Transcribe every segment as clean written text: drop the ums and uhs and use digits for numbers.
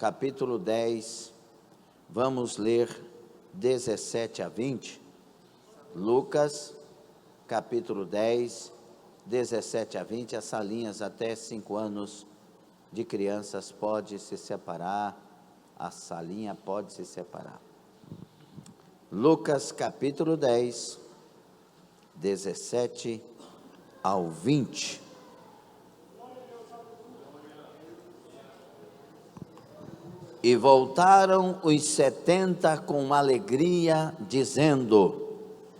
capítulo 10, vamos ler 17 a 20. Lucas, capítulo 10, 17 a 20, as salinhas até 5 anos de crianças pode se separar, a salinha pode se separar. Lucas, capítulo 10, 17 ao 20. E voltaram os 70 com alegria, dizendo: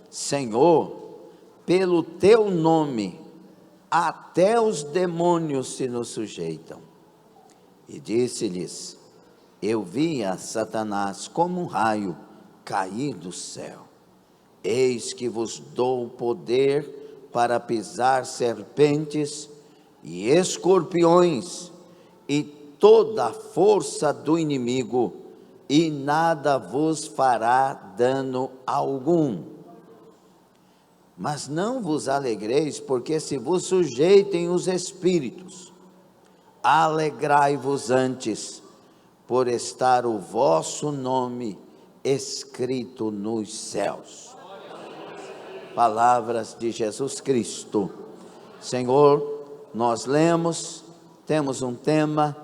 Senhor, pelo teu nome, até os demônios se nos sujeitam. E disse-lhes: Eu vi a Satanás como um raio cair do céu. Eis que vos dou poder para pisar serpentes e escorpiões e toda a força do inimigo, e nada vos fará dano algum. Mas não vos alegreis, porque se vos sujeitem os espíritos. Alegrai-vos antes, por estar o vosso nome escrito nos céus. Palavras de Jesus Cristo. Senhor, nós lemos, temos um tema,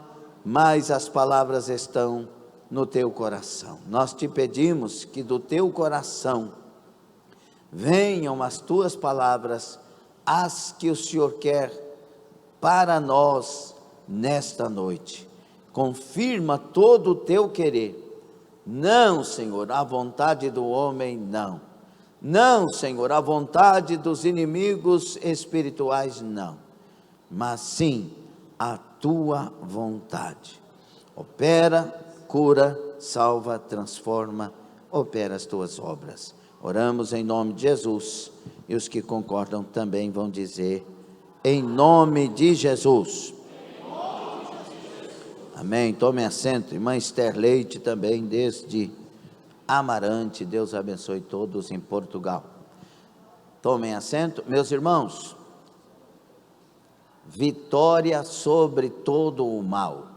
mas as palavras estão no teu coração. Nós te pedimos que do teu coração venham as tuas palavras, as que o Senhor quer para nós nesta noite. Confirma todo o teu querer. Não, Senhor, a vontade do homem, não. Não, Senhor, a vontade dos inimigos espirituais, não. Mas sim, a tua vontade. Opera, cura, salva, transforma, opera as tuas obras. Oramos em nome de Jesus, e os que concordam também vão dizer: em nome de Jesus. Amém. Tome assento. Irmã Esther Leite também, desde Amarante, Deus abençoe todos em Portugal. Tomem assento. Meus irmãos, vitória sobre todo o mal.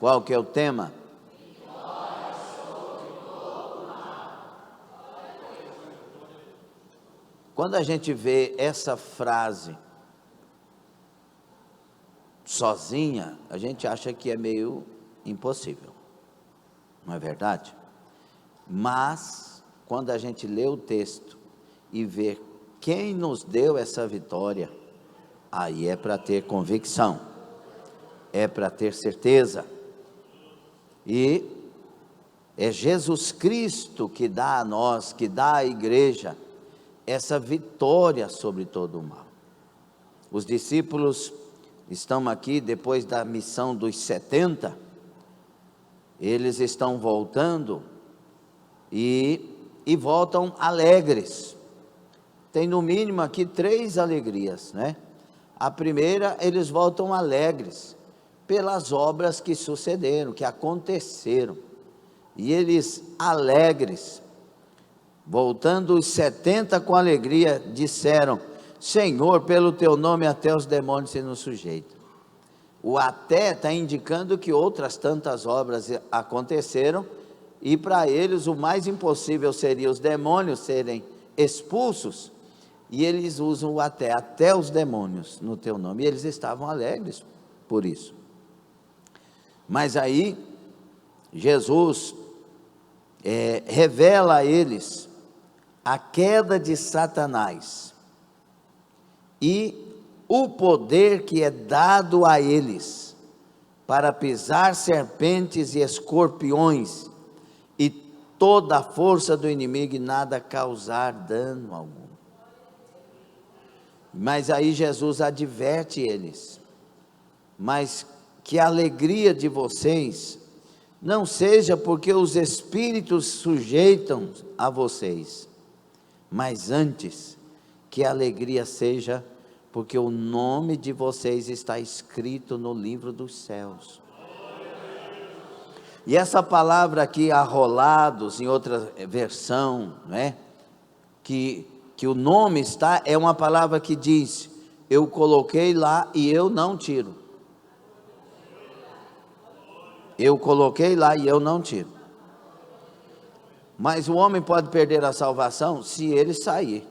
Qual que é o tema? Vitória sobre todo o mal. Quando a gente vê essa frase sozinha, a gente acha que é meio impossível, não é verdade? Mas, quando a gente lê o texto e vê quem nos deu essa vitória, aí é para ter convicção, é para ter certeza, e é Jesus Cristo que dá a nós, que dá à igreja, essa vitória sobre todo o mal. Os discípulos estão aqui depois da missão dos 70, eles estão voltando e voltam alegres. Tem no mínimo aqui 3 alegrias, né? A primeira, eles voltam alegres pelas obras que sucederam, que aconteceram. E eles alegres, voltando os 70 com alegria, disseram: Senhor, pelo teu nome até os demônios se nos sujeitam. O até está indicando que outras tantas obras aconteceram, e para eles o mais impossível seria os demônios serem expulsos, e eles usam o até os demônios no teu nome, e eles estavam alegres por isso. Mas aí, Jesus revela a eles a queda de Satanás, e o poder que é dado a eles, para pisar serpentes e escorpiões, e toda a força do inimigo, e nada causar dano algum. Mas aí Jesus adverte eles: mas que a alegria de vocês não seja porque os espíritos sujeitam a vocês, mas antes que a alegria seja porque o nome de vocês está escrito no livro dos céus. E essa palavra aqui, arrolados, em outra versão, né, que o nome está, é uma palavra que diz: eu coloquei lá e eu não tiro. Eu coloquei lá e eu não tiro. Mas o homem pode perder a salvação se ele sair,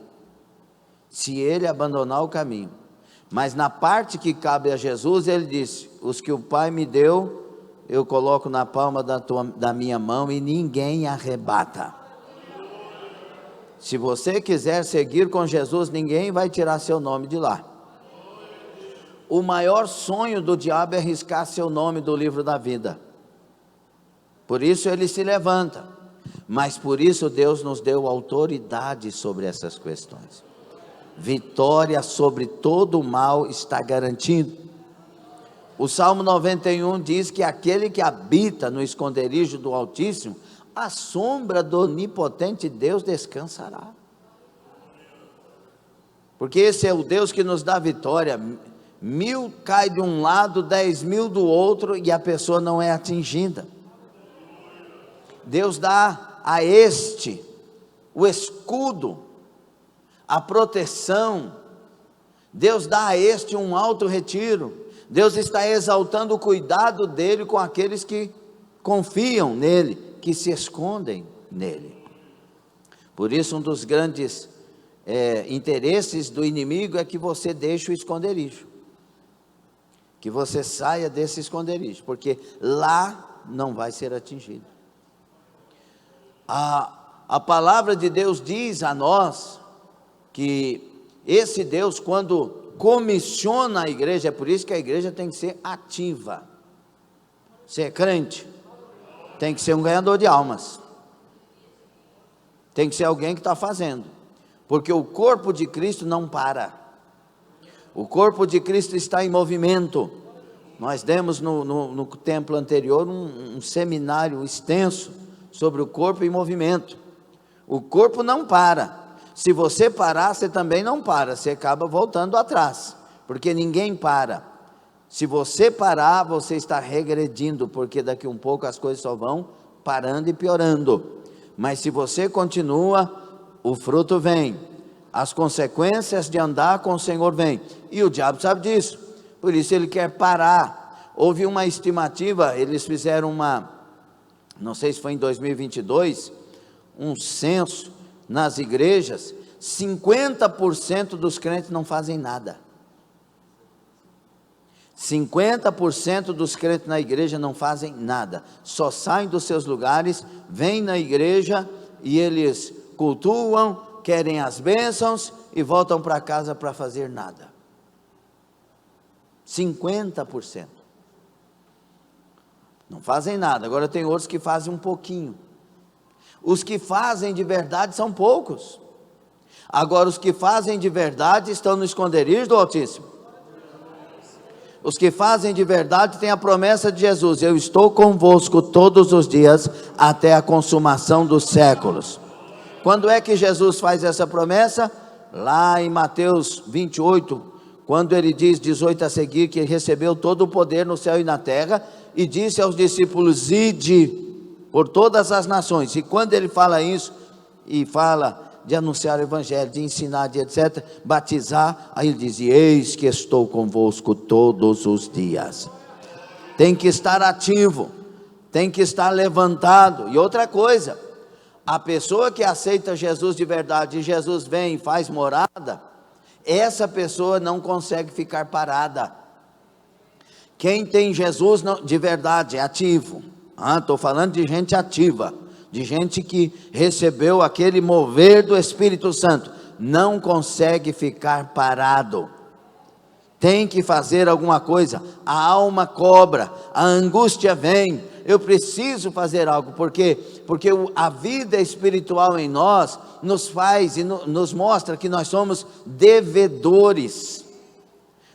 se ele abandonar o caminho. Mas na parte que cabe a Jesus, ele disse: os que o Pai me deu, eu coloco na palma da minha mão e ninguém arrebata. Se você quiser seguir com Jesus, ninguém vai tirar seu nome de lá. O maior sonho do diabo é riscar seu nome do livro da vida. Por isso ele se levanta. Mas por isso Deus nos deu autoridade sobre essas questões. Vitória sobre todo o mal está garantido. O Salmo 91 diz que aquele que habita no esconderijo do Altíssimo, a sombra do onipotente Deus descansará. Porque esse é o Deus que nos dá vitória. 1000 cai de um lado, 10.000 do outro, e a pessoa não é atingida. Deus dá a este o escudo, a proteção. Deus dá a este um alto retiro. Deus está exaltando o cuidado dele com aqueles que confiam nele, que se escondem nele. Por isso, um dos grandes interesses do inimigo é que você deixe o esconderijo, que você saia desse esconderijo, porque lá não vai ser atingido. A palavra de Deus diz a nós que esse Deus, quando comissiona a igreja, é por isso que a igreja tem que ser ativa. Ser crente tem que ser um ganhador de almas, tem que ser alguém que está fazendo, porque o corpo de Cristo não para, o corpo de Cristo está em movimento. Nós demos no templo anterior um seminário extenso sobre o corpo em movimento. O corpo não para. Se você parar, você também não para, você acaba voltando atrás, porque ninguém para. Se você parar, você está regredindo, porque daqui um pouco as coisas só vão parando e piorando. Mas se você continua, o fruto vem, as consequências de andar com o Senhor vêm, e o diabo sabe disso, por isso ele quer parar. Houve uma estimativa, eles fizeram não sei se foi em 2022, um censo nas igrejas, 50% dos crentes não fazem nada. 50% dos crentes na igreja não fazem nada, só saem dos seus lugares, vêm na igreja e eles cultuam, querem as bênçãos e voltam para casa para fazer nada. 50% não fazem nada. Agora tem outros que fazem um pouquinho. Os que fazem de verdade são poucos. Agora os que fazem de verdade estão no esconderijo do Altíssimo. Os que fazem de verdade têm a promessa de Jesus: eu estou convosco todos os dias até a consumação dos séculos. Quando é que Jesus faz essa promessa? Lá em Mateus 28, quando ele diz, 18 a seguir, que ele recebeu todo o poder no céu e na terra, e disse aos discípulos: ide por todas as nações. E quando ele fala isso, e fala de anunciar o evangelho, de ensinar, de etc., batizar, aí ele diz: eis que estou convosco todos os dias. Tem que estar ativo, tem que estar levantado. E outra coisa, a pessoa que aceita Jesus de verdade, e Jesus vem e faz morada, essa pessoa não consegue ficar parada. Quem tem Jesus de verdade é ativo. Estou falando de gente ativa, de gente que recebeu aquele mover do Espírito Santo, não consegue ficar parado, tem que fazer alguma coisa. A alma cobra, a angústia vem, eu preciso fazer algo, porque a vida espiritual em nós nos faz e nos mostra que nós somos devedores.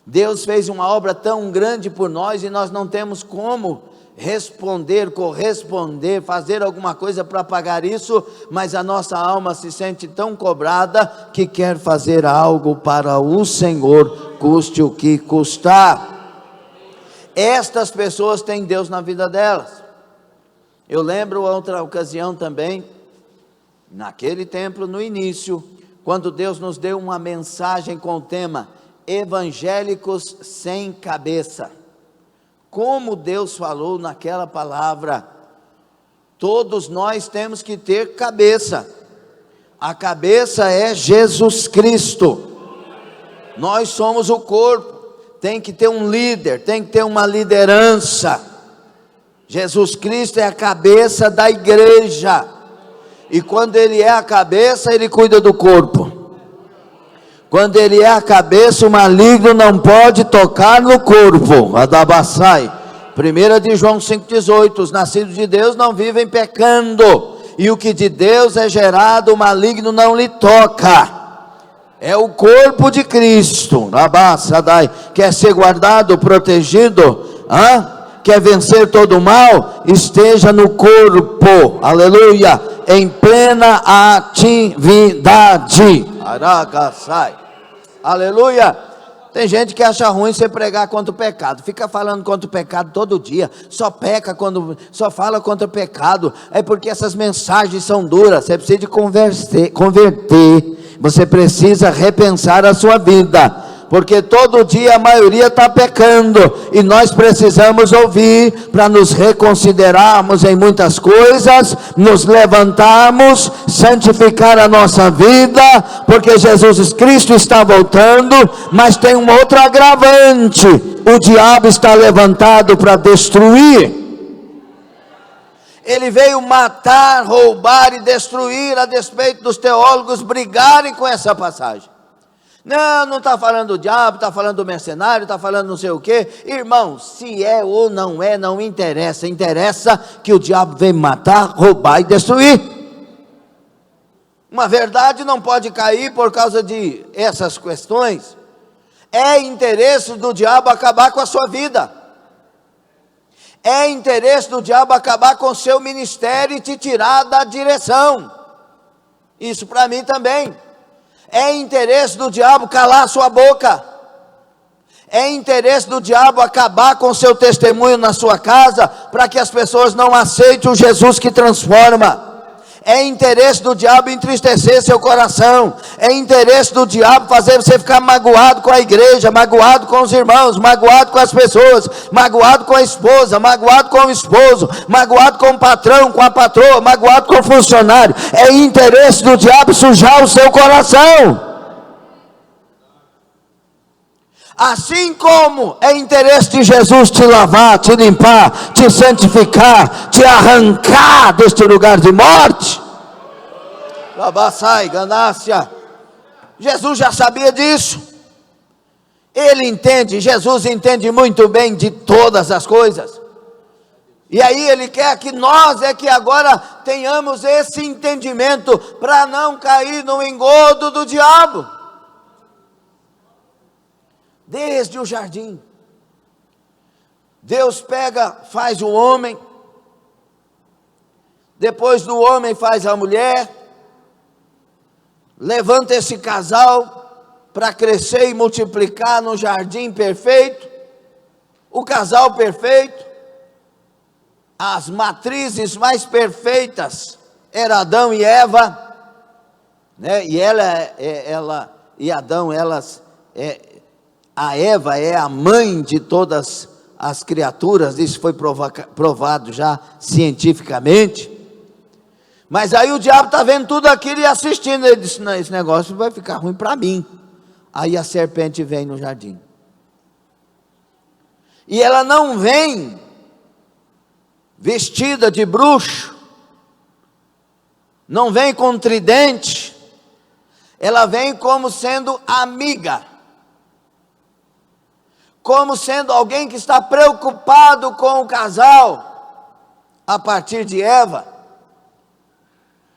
Deus fez uma obra tão grande por nós e nós não temos como responder, corresponder, fazer alguma coisa para pagar isso, mas a nossa alma se sente tão cobrada que quer fazer algo para o Senhor, custe o que custar. Estas pessoas têm Deus na vida delas. Eu lembro outra ocasião também, naquele templo, no início, quando Deus nos deu uma mensagem com o tema evangélicos sem cabeça. como Deus falou naquela palavra. Todos nós temos que ter cabeça. A cabeça é Jesus Cristo. Nós somos o corpo. Tem que ter um líder, tem que ter uma liderança. Jesus Cristo é a cabeça da igreja. E quando Ele é a cabeça, Ele cuida do corpo. Quando Ele é a cabeça, o maligno não pode tocar no corpo. Adabassai. 1 de João 5,18. Os nascidos de Deus não vivem pecando. E o que de Deus é gerado, o maligno não lhe toca. É o corpo de Cristo. Adabassai. Quer ser guardado, protegido? Quer vencer todo o mal? Esteja no corpo. Aleluia. Em plena atividade. Aragassai. Aleluia. Tem gente que acha ruim você pregar contra o pecado, fica falando contra o pecado todo dia, só fala contra o pecado, é porque essas mensagens são duras. Você precisa de converter, você precisa repensar a sua vida, porque todo dia a maioria está pecando, e nós precisamos ouvir, para nos reconsiderarmos em muitas coisas, nos levantarmos, santificar a nossa vida, porque Jesus Cristo está voltando. Mas tem um outro agravante: o diabo está levantado para destruir. Ele veio matar, roubar e destruir, a despeito dos teólogos brigarem com essa passagem. Não está falando do diabo, está falando do mercenário, está falando não sei o que. Irmão, se é ou não é, não interessa. Interessa que o diabo vem matar, roubar e destruir. Uma verdade não pode cair por causa de essas questões. É interesse do diabo acabar com a sua vida. É interesse do diabo acabar com o seu ministério e te tirar da direção. Isso para mim também. É interesse do diabo calar a sua boca. É interesse do diabo acabar com o seu testemunho na sua casa, para que as pessoas não aceitem o Jesus que transforma. É interesse do diabo entristecer seu coração. É interesse do diabo fazer você ficar magoado com a igreja, magoado com os irmãos, magoado com as pessoas, magoado com a esposa, magoado com o esposo, magoado com o patrão, com a patroa, magoado com o funcionário. É interesse do diabo sujar o seu coração. Assim como é interesse de Jesus te lavar, te limpar, te santificar, te arrancar deste lugar de morte. Labassai, ganácia. Jesus já sabia disso. Ele entende, Jesus entende muito bem de todas as coisas. E aí Ele quer que nós que agora tenhamos esse entendimento, para não cair no engodo do diabo. Desde o jardim, Deus faz o homem, depois do homem faz a mulher, levanta esse casal para crescer e multiplicar no jardim perfeito, o casal perfeito. As matrizes mais perfeitas eram Adão e Eva, né? E a Eva é a mãe de todas as criaturas. Isso foi provado já cientificamente. Mas aí o diabo está vendo tudo aquilo e assistindo. Ele disse: não, esse negócio vai ficar ruim para mim. Aí a serpente vem no jardim. E ela não vem vestida de bruxo, não vem com tridente. Ela vem como sendo amiga, como sendo alguém que está preocupado com o casal, a partir de Eva,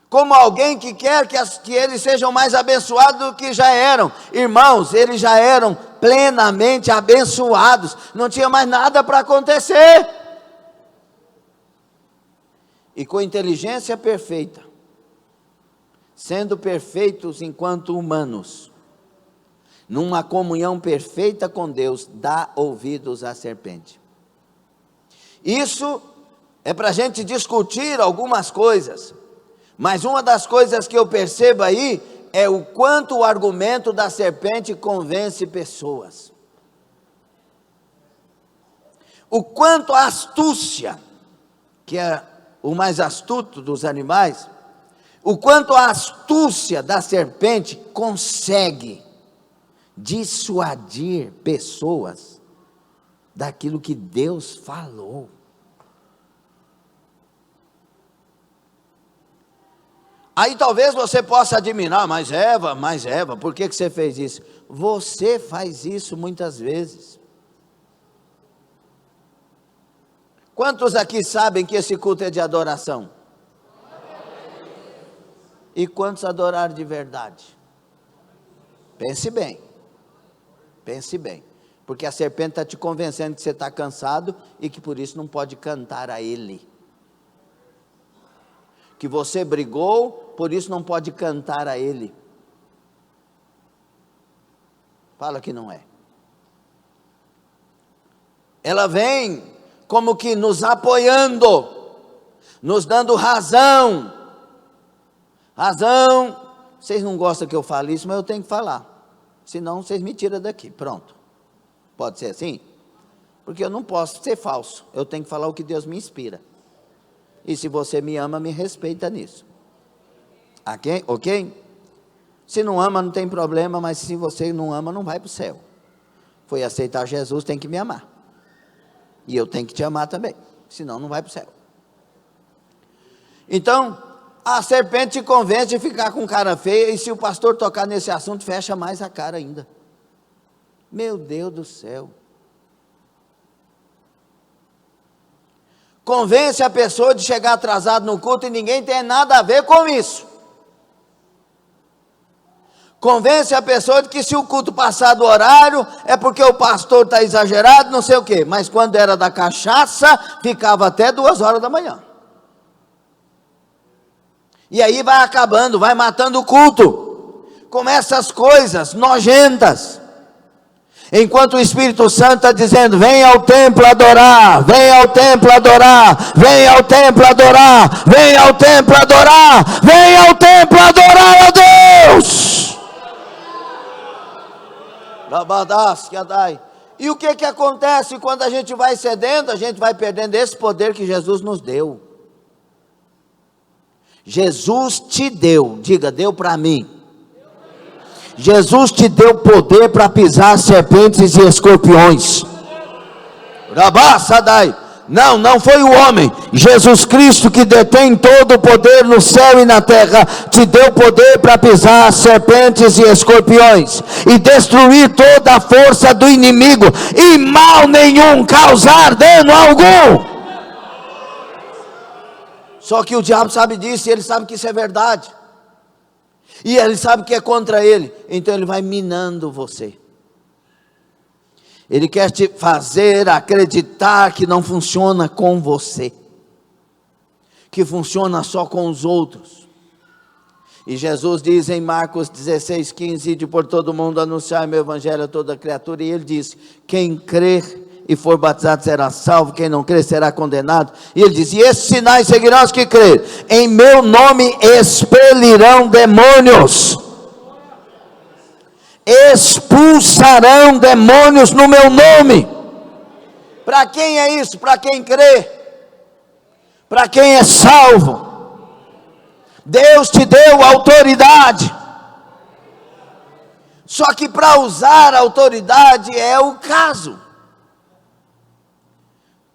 como alguém que quer que eles sejam mais abençoados do que já eram. Irmãos, eles já eram plenamente abençoados, não tinha mais nada para acontecer. E com inteligência perfeita, sendo perfeitos enquanto humanos, numa comunhão perfeita com Deus, dá ouvidos à serpente. Isso é para a gente discutir algumas coisas, mas uma das coisas que eu percebo aí é o quanto o argumento da serpente convence pessoas. o quanto a astúcia, que é o mais astuto dos animais, o quanto a astúcia da serpente consegue dissuadir pessoas daquilo que Deus falou. Aí talvez você possa admirar, mas Eva, por que você fez isso? Você faz isso muitas vezes. Quantos aqui sabem que esse culto é de adoração? E quantos adoraram de verdade? Pense bem, porque a serpente está te convencendo que você está cansado e que por isso não pode cantar a Ele. Que você brigou, por isso não pode cantar a Ele. Fala que não é. Ela vem como que nos apoiando, nos dando razão. Razão, vocês não gostam que eu fale isso, mas eu tenho que falar. Senão vocês me tiram daqui, pronto. Pode ser assim? Porque eu não posso ser falso, eu tenho que falar o que Deus me inspira. E se você me ama, me respeita nisso. Ok? Se não ama, não tem problema, mas se você não ama, não vai para o céu. Foi aceitar Jesus, tem que me amar. E eu tenho que te amar também, senão não vai para o céu. Então, a serpente te convence de ficar com cara feia, e se o pastor tocar nesse assunto, fecha mais a cara ainda. Meu Deus do céu. Convence a pessoa de chegar atrasado no culto e ninguém tem nada a ver com isso. Convence a pessoa de que se o culto passar do horário, é porque o pastor está exagerado, não sei o quê. Mas quando era da cachaça, ficava até 2 horas da manhã. E aí vai acabando, vai matando o culto. Com essas coisas nojentas. Enquanto o Espírito Santo está dizendo, vem ao templo adorar, vem ao templo adorar, vem ao templo adorar, vem ao templo adorar, vem ao templo adorar a Deus. E o que acontece quando a gente vai cedendo? A gente vai perdendo esse poder que Jesus nos deu. Jesus te deu, diga, deu para mim. Jesus te deu poder para pisar serpentes e escorpiões. Não foi o homem. Jesus Cristo, que detém todo o poder no céu e na terra, te deu poder para pisar serpentes e escorpiões e destruir toda a força do inimigo e mal nenhum causar dano algum. Só que o diabo sabe disso e ele sabe que isso é verdade. E ele sabe que é contra ele, então ele vai minando você. Ele quer te fazer acreditar que não funciona com você, que funciona só com os outros. E Jesus diz em Marcos 16:15, ide por todo mundo anunciar meu evangelho a toda criatura, e ele diz, quem crer e for batizado será salvo, quem não crer será condenado. E ele diz, e esses sinais seguirão os que crerem, em meu nome expelirão demônios, expulsarão demônios no meu nome. Para quem é isso? Para quem crê, para quem é salvo. Deus te deu autoridade, só que para usar a autoridade é o caso.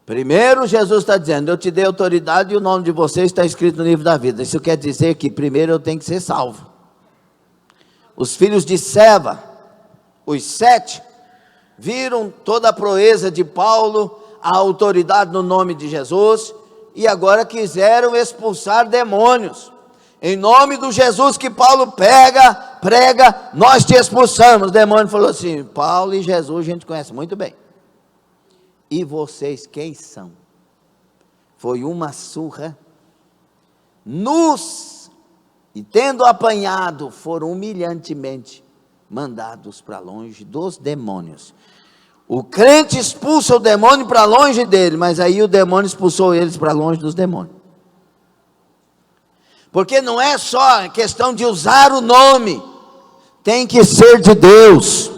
Primeiro Jesus está dizendo, eu te dei autoridade e o nome de vocês está escrito no livro da vida. Isso quer dizer que primeiro eu tenho que ser salvo. Os filhos de Seva, os 7, viram toda a proeza de Paulo, a autoridade no nome de Jesus, e agora quiseram expulsar demônios. Em nome do Jesus que Paulo prega, nós te expulsamos. O demônio falou assim, Paulo e Jesus a gente conhece muito bem. E vocês quem são? Foi uma surra. E tendo apanhado, foram humilhantemente mandados para longe dos demônios. O crente expulsa o demônio para longe dele, mas aí o demônio expulsou eles para longe dos demônios. Porque não é só questão de usar o nome, tem que ser de Deus.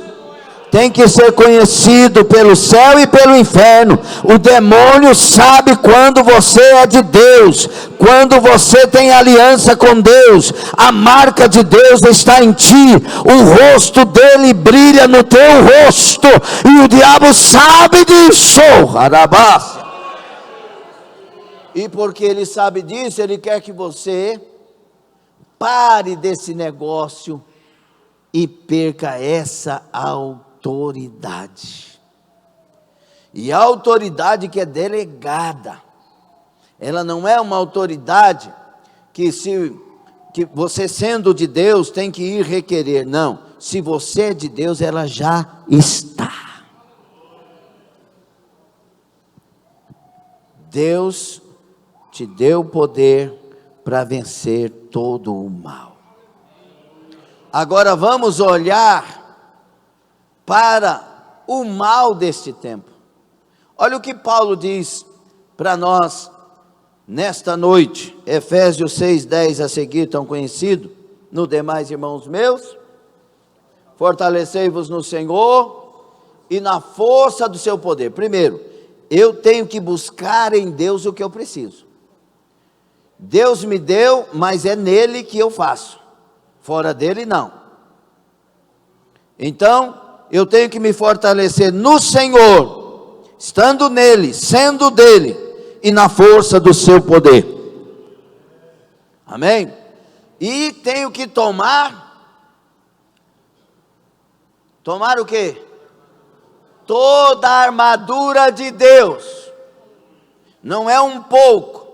tem que ser conhecido pelo céu e pelo inferno. O demônio sabe quando você é de Deus, quando você tem aliança com Deus. A marca de Deus está em ti, o rosto dele brilha no teu rosto, e o diabo sabe disso. Arabácia. E porque ele sabe disso, ele quer que você pare desse negócio e perca essa autoridade. E a autoridade que é delegada, ela não é uma autoridade que você sendo de Deus tem que ir requerer. Não, se você é de Deus, ela já está. Deus te deu poder para vencer todo o mal. Agora vamos olhar para o mal deste tempo. Olha o que Paulo diz para nós nesta noite, Efésios 6:10 a seguir, tão conhecido. No demais, irmãos meus, fortalecei-vos no Senhor e na força do seu poder. Primeiro, eu tenho que buscar em Deus o que eu preciso. Deus me deu, mas é nele que eu faço, fora dele não. Então, eu tenho que me fortalecer no Senhor, estando nele, sendo dele, e na força do seu poder. Amém? E tenho que tomar o quê? Toda a armadura de Deus. Não é um pouco,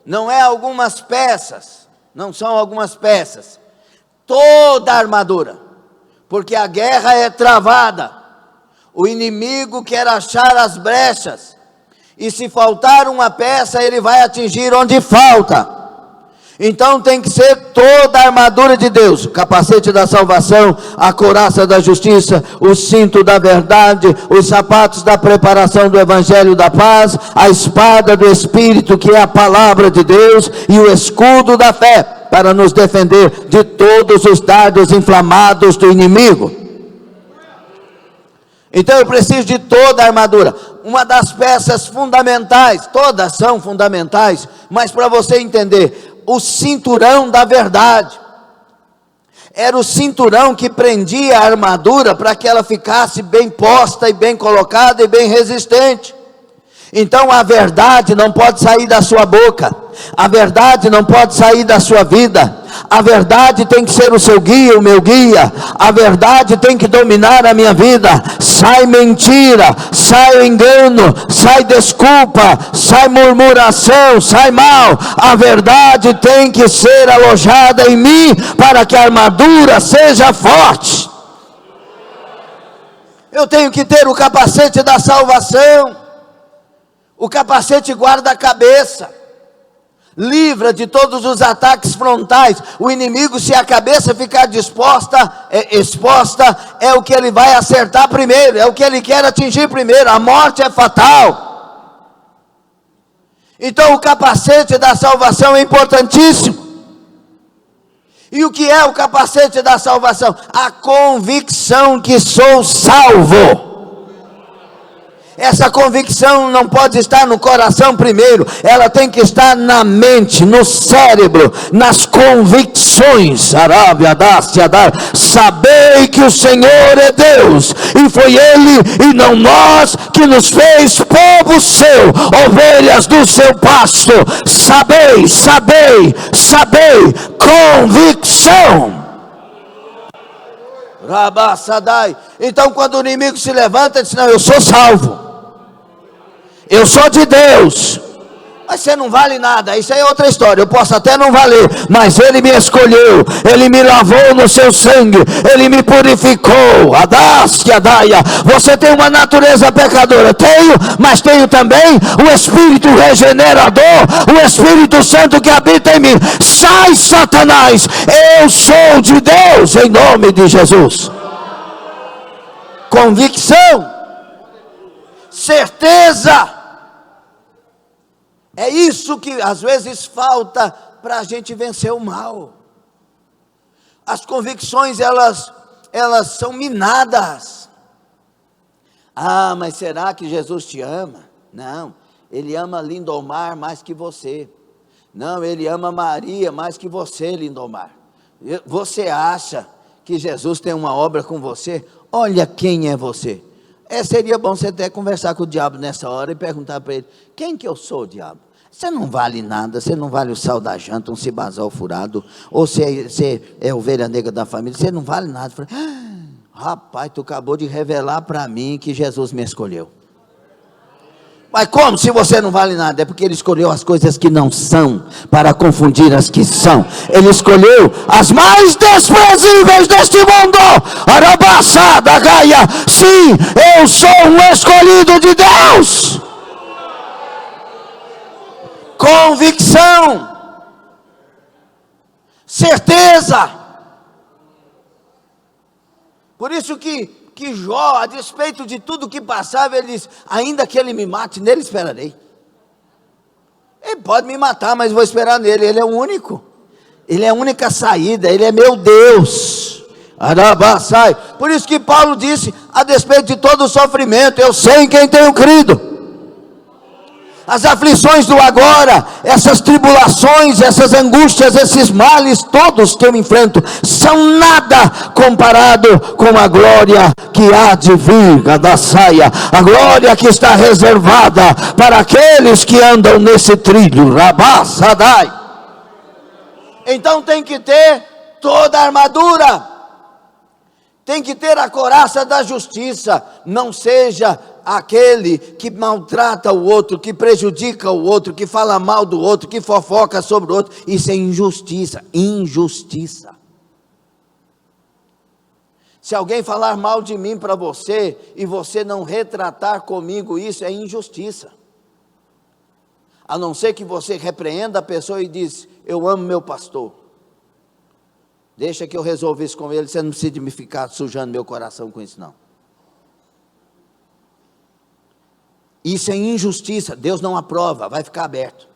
não é algumas peças, não são algumas peças, toda a armadura, porque a guerra é travada, o inimigo quer achar as brechas, e se faltar uma peça, ele vai atingir onde falta. Então tem que ser toda a armadura de Deus: o capacete da salvação, a couraça da justiça, o cinto da verdade, os sapatos da preparação do evangelho da paz, a espada do Espírito, que é a palavra de Deus, e o escudo da fé, para nos defender de todos os dardos inflamados do inimigo. Então eu preciso de toda a armadura. Uma das peças fundamentais, todas são fundamentais, mas para você entender, o cinturão da verdade, era o cinturão que prendia a armadura para que ela ficasse bem posta e bem colocada e bem resistente. Então a verdade não pode sair da sua boca, a verdade não pode sair da sua vida, a verdade tem que ser o seu guia, o meu guia, a verdade tem que dominar a minha vida. Sai mentira, sai engano, sai desculpa, sai murmuração, sai mal. A verdade tem que ser alojada em mim, para que a armadura seja forte. Eu tenho que ter o capacete da salvação. O capacete guarda a cabeça, livra de todos os ataques frontais. O inimigo, se a cabeça ficar exposta, é o que ele vai acertar primeiro, é o que ele quer atingir primeiro. A morte é fatal. Então o capacete da salvação é importantíssimo. E o que é o capacete da salvação? A convicção que sou salvo. Essa convicção não pode estar no coração primeiro, ela tem que estar na mente, no cérebro, nas convicções. Sabei que o Senhor é Deus, e foi Ele e não nós que nos fez povo seu, ovelhas do seu pasto. Sabei, convicção. Então quando o inimigo se levanta, ele diz: não, eu sou salvo, eu sou de Deus. Mas você não vale nada, isso aí é outra história. Eu posso até não valer, mas Ele me escolheu, Ele me lavou no seu sangue, Ele me purificou. Você tem uma natureza pecadora? Tenho, mas tenho também o Espírito regenerador, o Espírito Santo que habita em mim. Sai, Satanás, eu sou de Deus, em nome de Jesus. Convicção, certeza. É isso que às vezes falta para a gente vencer o mal. As convicções, elas são minadas. Ah, mas será que Jesus te ama? Não, Ele ama Lindomar mais que você. Não, Ele ama Maria mais que você, Lindomar. Você acha que Jesus tem uma obra com você? Olha quem é você. Seria bom você até conversar com o diabo nessa hora e perguntar para ele: quem que eu sou, diabo? Você não vale nada, você não vale o sal da janta, um cibazal furado, ou você é ovelha negra da família, você não vale nada. Rapaz, tu acabou de revelar para mim que Jesus me escolheu. Mas como se você não vale nada? É porque Ele escolheu as coisas que não são, para confundir as que são. Ele escolheu as mais desprezíveis deste mundo. Arabaçada, Gaia. Sim, eu sou um escolhido de Deus. Convicção, certeza. Por isso que Jó, a despeito de tudo que passava, ele diz: ainda que ele me mate, nele esperarei. Ele pode me matar, mas vou esperar nele. Ele é o único, ele é a única saída, ele é meu Deus. Arabaçai. Por isso que Paulo disse: a despeito de todo o sofrimento, eu sei em quem tenho crido. As aflições do agora, essas tribulações, essas angústias, esses males todos que eu enfrento, são nada comparado com a glória que há de vir da saia, a glória que está reservada para aqueles que andam nesse trilho. Rabassadai. Então tem que ter toda a armadura, tem que ter a couraça da justiça. Não seja aquele que maltrata o outro, que prejudica o outro, que fala mal do outro, que fofoca sobre o outro. Isso é injustiça, injustiça. Se alguém falar mal de mim para você, e você não retratar comigo isso, é injustiça. A não ser que você repreenda a pessoa e diz: eu amo meu pastor, deixa que eu resolva isso com ele, você não precisa de me ficar sujando meu coração com isso não. Isso é injustiça, Deus não aprova, vai ficar aberto.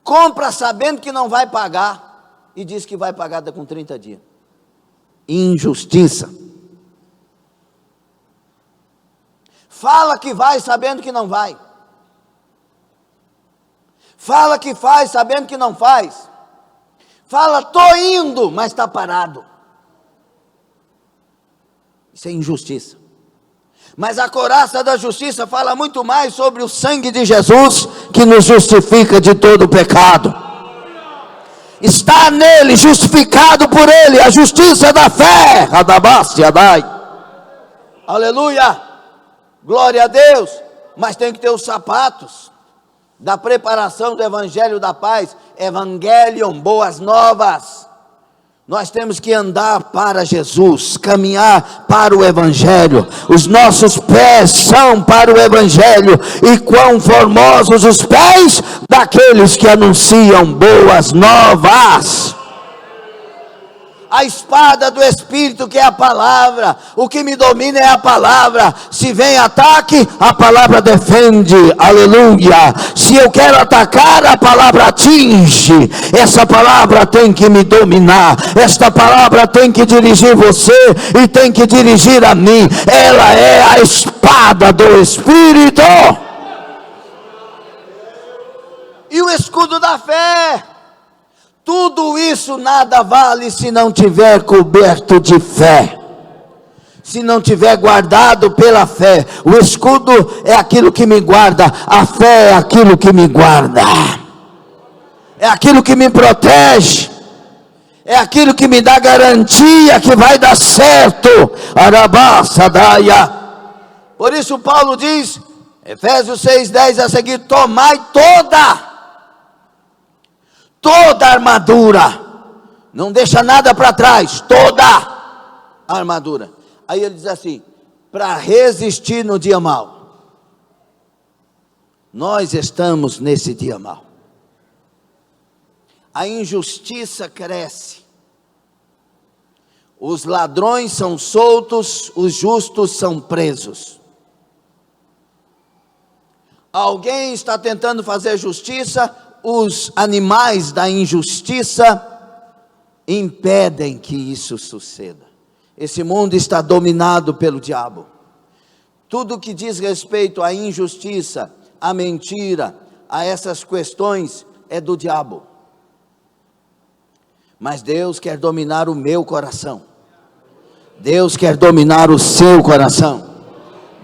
Compra sabendo que não vai pagar, e diz que vai pagar com 30 dias. Injustiça. Fala que vai sabendo que não vai. Fala que faz sabendo que não faz. Fala, estou indo, mas está parado. Isso é injustiça. Mas a couraça da justiça fala muito mais sobre o sangue de Jesus, que nos justifica de todo o pecado. Está nele, justificado por ele, a justiça da fé. Aleluia, glória a Deus. Mas tem que ter os sapatos da preparação do evangelho da paz. Evangelion, boas novas. Nós temos que andar para Jesus, caminhar para o evangelho. Os nossos pés são para o evangelho, e quão formosos os pés daqueles que anunciam boas novas. A espada do Espírito, que é a palavra. O que me domina é a palavra. Se vem ataque, a palavra defende. Aleluia. Se eu quero atacar, a palavra atinge. Essa palavra tem que me dominar. Esta palavra tem que dirigir você e tem que dirigir a mim. Ela é a espada do Espírito. E o escudo da fé. Tudo isso nada vale se não tiver coberto de fé, se não tiver guardado pela fé. O escudo é aquilo que me guarda, a fé é aquilo que me guarda, é aquilo que me protege, é aquilo que me dá garantia que vai dar certo. Arabaçadaia. Por isso Paulo diz, Efésios 6:10 a seguir: tomai toda a armadura, não deixa nada para trás, toda a armadura. Aí ele diz assim: para resistir no dia mau. Nós estamos nesse dia mau. A injustiça cresce, os ladrões são soltos, os justos são presos. Alguém está tentando fazer justiça, os animais da injustiça impedem que isso suceda. Esse mundo está dominado pelo diabo. Tudo que diz respeito à injustiça, à mentira, a essas questões é do diabo. Mas Deus quer dominar o meu coração. Deus quer dominar o seu coração.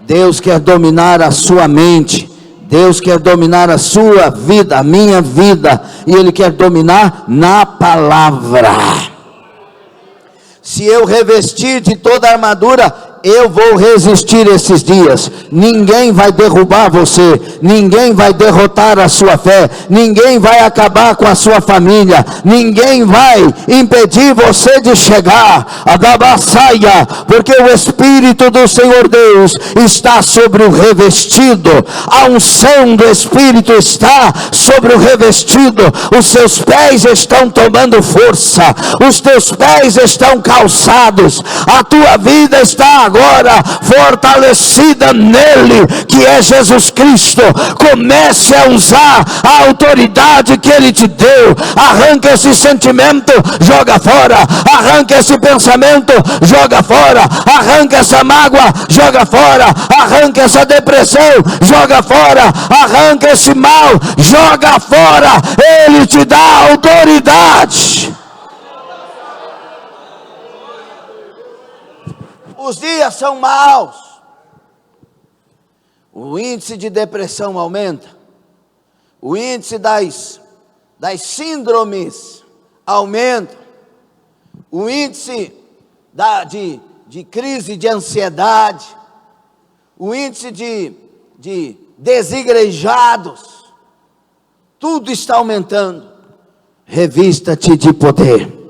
Deus quer dominar a sua mente. Deus quer dominar a sua vida, a minha vida. E Ele quer dominar na palavra. Se eu revestir de toda a armadura, eu vou resistir esses dias. Ninguém vai derrubar você, ninguém vai derrotar a sua fé, ninguém vai acabar com a sua família, ninguém vai impedir você de chegar a Dabasaia, porque o Espírito do Senhor Deus está sobre o revestido, a unção do Espírito está sobre o revestido, os seus pés estão tomando força, os teus pés estão calçados, a tua vida está agora fortalecida nele, que é Jesus Cristo. Comece a usar a autoridade que Ele te deu. Arranca esse sentimento, joga fora. Arranca esse pensamento, joga fora. Arranca essa mágoa, joga fora. Arranca essa depressão, joga fora. Arranca esse mal, joga fora. Ele te dá autoridade. Os dias são maus, o índice de depressão aumenta, o índice das síndromes aumenta, o índice de crise de ansiedade, o índice de desigrejados, tudo está aumentando. Revista-te de poder.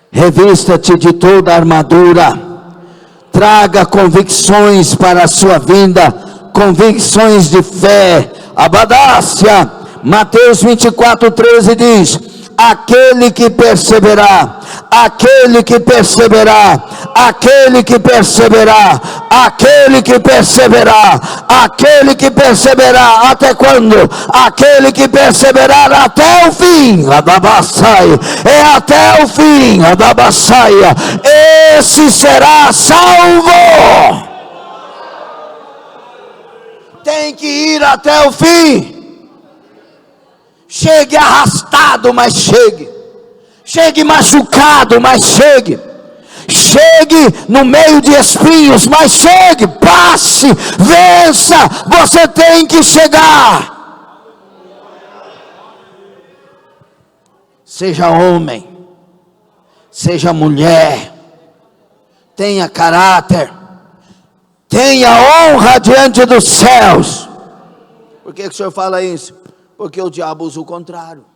Revista-te de toda a armadura, traga convicções para a sua vida, convicções de fé. Abadácia, Mateus 24:13 diz: aquele que perseverar, aquele que perseverar, aquele que perseverar, aquele que perseverar, aquele que perseverar, até quando? Aquele que perseverar até o fim, Adabassai, é até o fim, Adabassaia, esse será salvo. Tem que ir até o fim. Chegue arrastado, mas chegue. Chegue machucado, mas chegue. Chegue no meio de espinhos, mas chegue, passe, vença. Você tem que chegar. Seja homem, seja mulher, tenha caráter, tenha honra diante dos céus. Por que o senhor fala isso? Porque o diabo usa o contrário.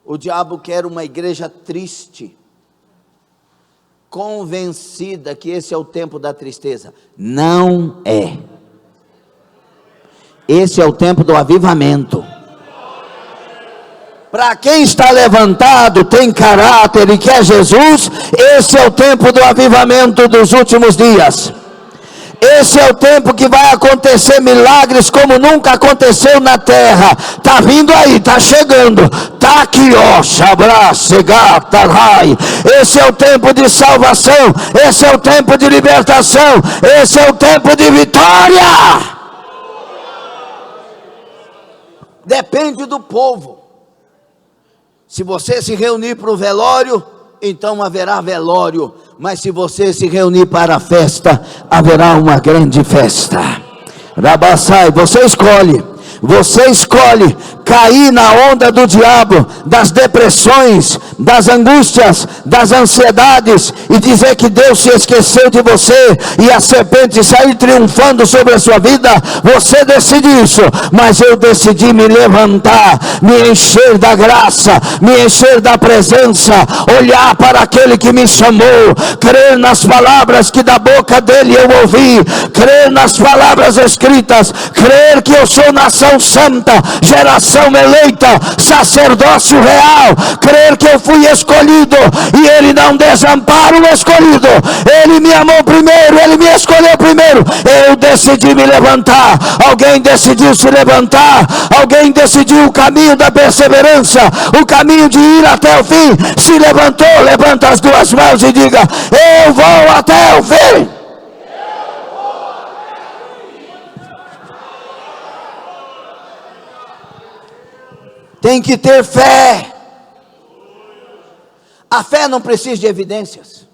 O diabo quer uma igreja triste, convencida que esse é o tempo da tristeza. Não é. Esse é o tempo do avivamento. Para quem está levantado, tem caráter e quer Jesus, esse é o tempo do avivamento dos últimos dias. Esse é o tempo que vai acontecer milagres como nunca aconteceu na terra. Está vindo aí, está chegando. Está aqui, ó. Esse é o tempo de salvação. Esse é o tempo de libertação. Esse é o tempo de vitória. Depende do povo. Se você se reunir para o velório, então haverá velório. Mas se você se reunir para a festa, haverá uma grande festa. Rabassai, você escolhe cair na onda do diabo, das depressões, das angústias, das ansiedades, e dizer que Deus se esqueceu de você, e a serpente sair triunfando sobre a sua vida. Você decide isso, mas eu decidi me levantar, me encher da graça, me encher da presença, olhar para aquele que me chamou, crer nas palavras que da boca dele eu ouvi, crer nas palavras escritas, crer que eu sou nação santa, geração nação eleita, sacerdócio real, crer que eu fui escolhido, e Ele não desampara o escolhido. Ele me amou primeiro, Ele me escolheu primeiro. Eu decidi me levantar, alguém decidiu se levantar, alguém decidiu o caminho da perseverança, o caminho de ir até o fim. Se levantou, levanta as duas mãos e diga: eu vou até o fim. Tem que ter fé. A fé não precisa de evidências,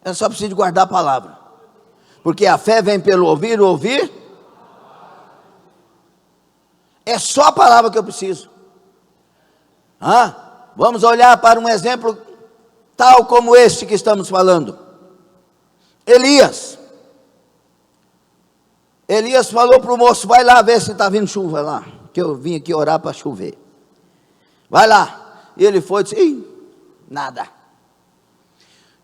ela só precisa de guardar a palavra, porque a fé vem pelo ouvir, o ouvir. É só a palavra que eu preciso. Vamos olhar para um exemplo tal como este que estamos falando. Elias falou para o moço: vai lá ver se está vindo chuva lá, que eu vim aqui orar para chover. Vai lá. E ele foi e disse: nada.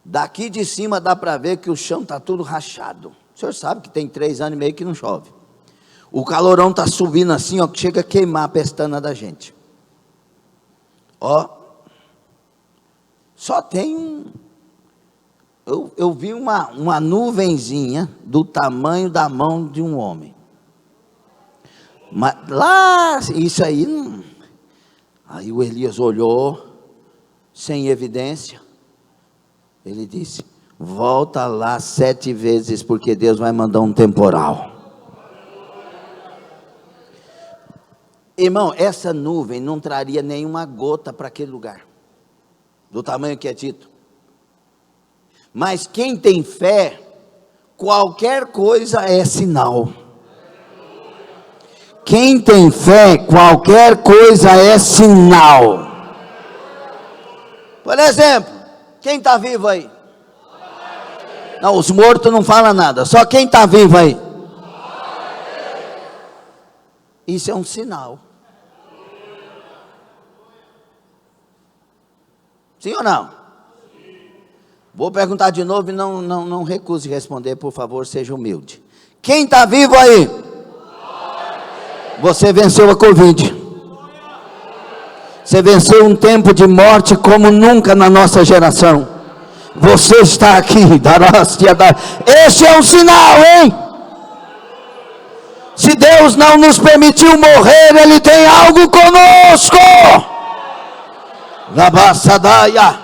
Daqui de cima dá para ver que o chão está tudo rachado. O senhor sabe que tem 3 anos e meio que não chove. O calorão está subindo assim, ó, que chega a queimar a pestana da gente. Só tem eu vi uma nuvenzinha do tamanho da mão de um homem. Mas lá, isso aí não. Aí o Elias olhou, sem evidência. Ele disse: volta lá 7 vezes, porque Deus vai mandar um temporal. Irmão, essa nuvem não traria nenhuma gota para aquele lugar, do tamanho que é dito. Mas quem tem fé, qualquer coisa é sinal. Quem tem fé, qualquer coisa é sinal. Por exemplo, quem está vivo aí? Não, os mortos não falam nada, só quem está vivo aí. Isso é um sinal. Sim ou não? Vou perguntar de novo e não recuse responder, por favor, seja humilde. Quem está vivo aí? Você venceu a Covid. Você venceu um tempo de morte como nunca na nossa geração. Você está aqui. Esse é um sinal, hein? Se Deus não nos permitiu morrer, Ele tem algo conosco. Labasadaia,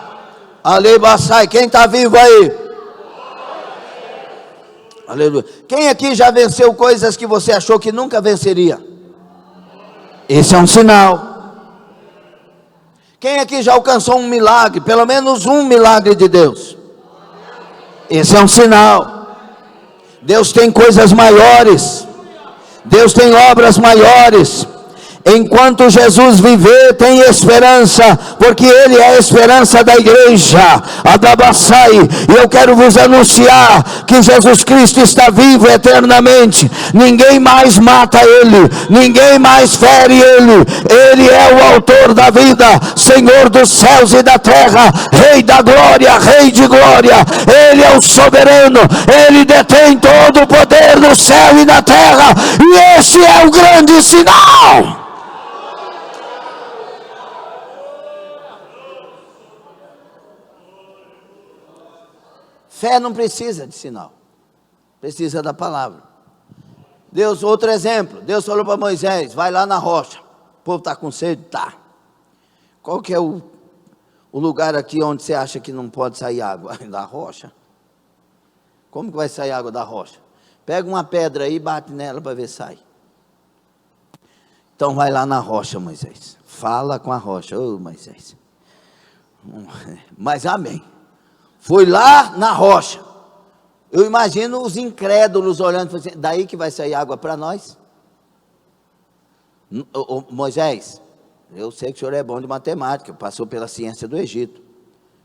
Alebassai. Quem está vivo aí? Aleluia. Quem aqui já venceu coisas que você achou que nunca venceria? Esse é um sinal. Quem aqui já alcançou um milagre, pelo menos um milagre de Deus? Esse é um sinal. Deus tem coisas maiores, Deus tem obras maiores. Enquanto Jesus viver, tem esperança, porque Ele é a esperança da igreja. Adabassai. E eu quero vos anunciar que Jesus Cristo está vivo eternamente. Ninguém mais mata Ele, ninguém mais fere Ele. Ele é o autor da vida, Senhor dos céus e da terra, Rei da glória, Rei de glória. Ele é o soberano, Ele detém todo o poder no céu e na terra. E esse é o grande sinal. Fé não precisa de sinal, precisa da palavra. Deus, outro exemplo, Deus falou para Moisés: vai lá na rocha. O povo está com sede? Tá. Qual que é o lugar aqui onde você acha que não pode sair água? Da rocha. Como que vai sair água da rocha? Pega uma pedra aí e bate nela para ver se sai. Então vai lá na rocha, Moisés. Fala com a rocha. Ô Moisés. Mas amém. Foi lá na rocha. Eu imagino os incrédulos olhando e falando assim: daí que vai sair água para nós? Moisés, eu sei que o senhor é bom de matemática, passou pela ciência do Egito.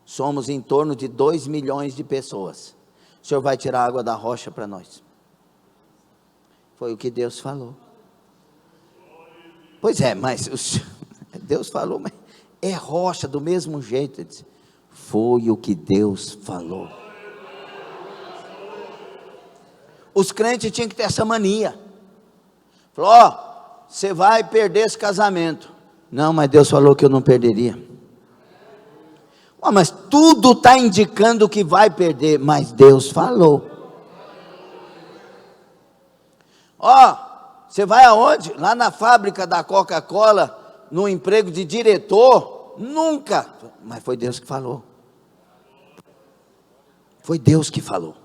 Somos em torno de 2 milhões de pessoas. O senhor vai tirar água da rocha para nós? Foi o que Deus falou. Pois é, mas Deus falou, mas é rocha do mesmo jeito. Ele disse: foi o que Deus falou. Os crentes tinham que ter essa mania. Falou: você vai perder esse casamento. Não, mas Deus falou que eu não perderia. Mas tudo está indicando que vai perder, mas Deus falou. Você vai aonde? Lá na fábrica da Coca-Cola, no emprego de diretor? Nunca. Mas foi Deus que falou. Foi Deus que falou.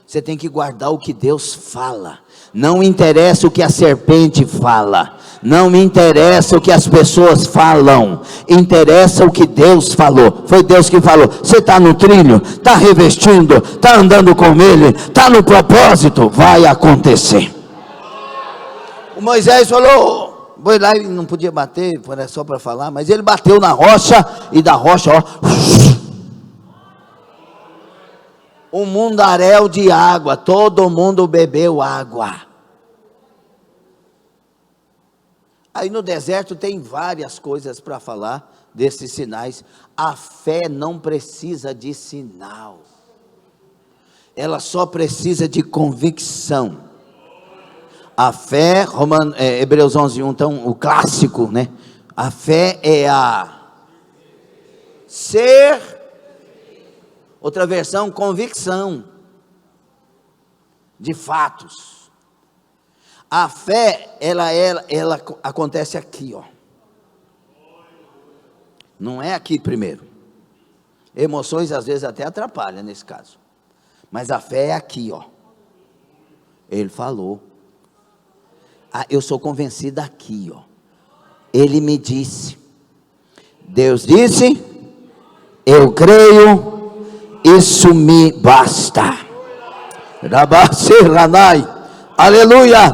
Você tem que guardar o que Deus fala. Não interessa o que a serpente fala. Não me interessa o que as pessoas falam. Interessa o que Deus falou. Foi Deus que falou. Você está no trilho, está revestindo, está andando com Ele, está no propósito, vai acontecer. O Moisés falou, foi lá e não podia bater, era só para falar, mas ele bateu na rocha, e da rocha, um mundaréu de água, todo mundo bebeu água. Aí no deserto tem várias coisas para falar desses sinais. A fé não precisa de sinal, ela só precisa de convicção. A fé, Hebreus 11:1, então, o clássico, né? A fé é a ser... Outra versão, convicção de fatos. A fé, ela acontece aqui, não é aqui primeiro. Emoções às vezes até atrapalham nesse caso, mas a fé é aqui, Ele falou. Eu sou convencido aqui, Ele me disse. Deus disse, eu creio. Isso me basta. Aleluia.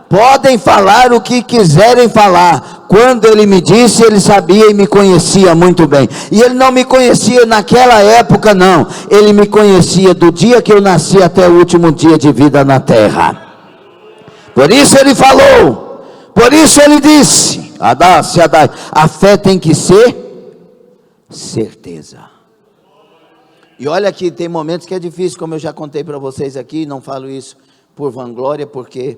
Podem falar o que quiserem falar. Quando Ele me disse, Ele sabia e me conhecia muito bem. E Ele não me conhecia naquela época, não. Ele me conhecia do dia que eu nasci até o último dia de vida na terra. Por isso Ele falou. Por isso Ele disse. A fé tem que ser certeza. E olha que tem momentos que é difícil, como eu já contei para vocês aqui, não falo isso por vanglória, porque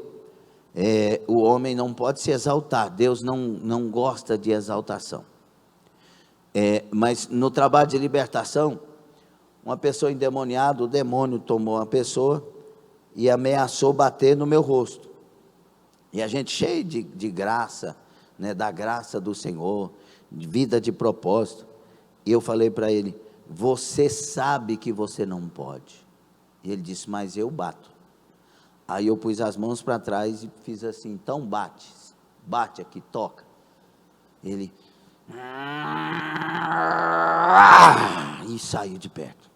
o homem não pode se exaltar, Deus não gosta de exaltação. Mas no trabalho de libertação, uma pessoa endemoniada, o demônio tomou uma pessoa e ameaçou bater no meu rosto. E a gente cheio de graça, né, da graça do Senhor, de vida de propósito. E eu falei para ele, você sabe que você não pode. E ele disse, mas eu bato. Aí eu pus as mãos para trás e fiz assim, então bate aqui, toca. Ele, e saiu de perto.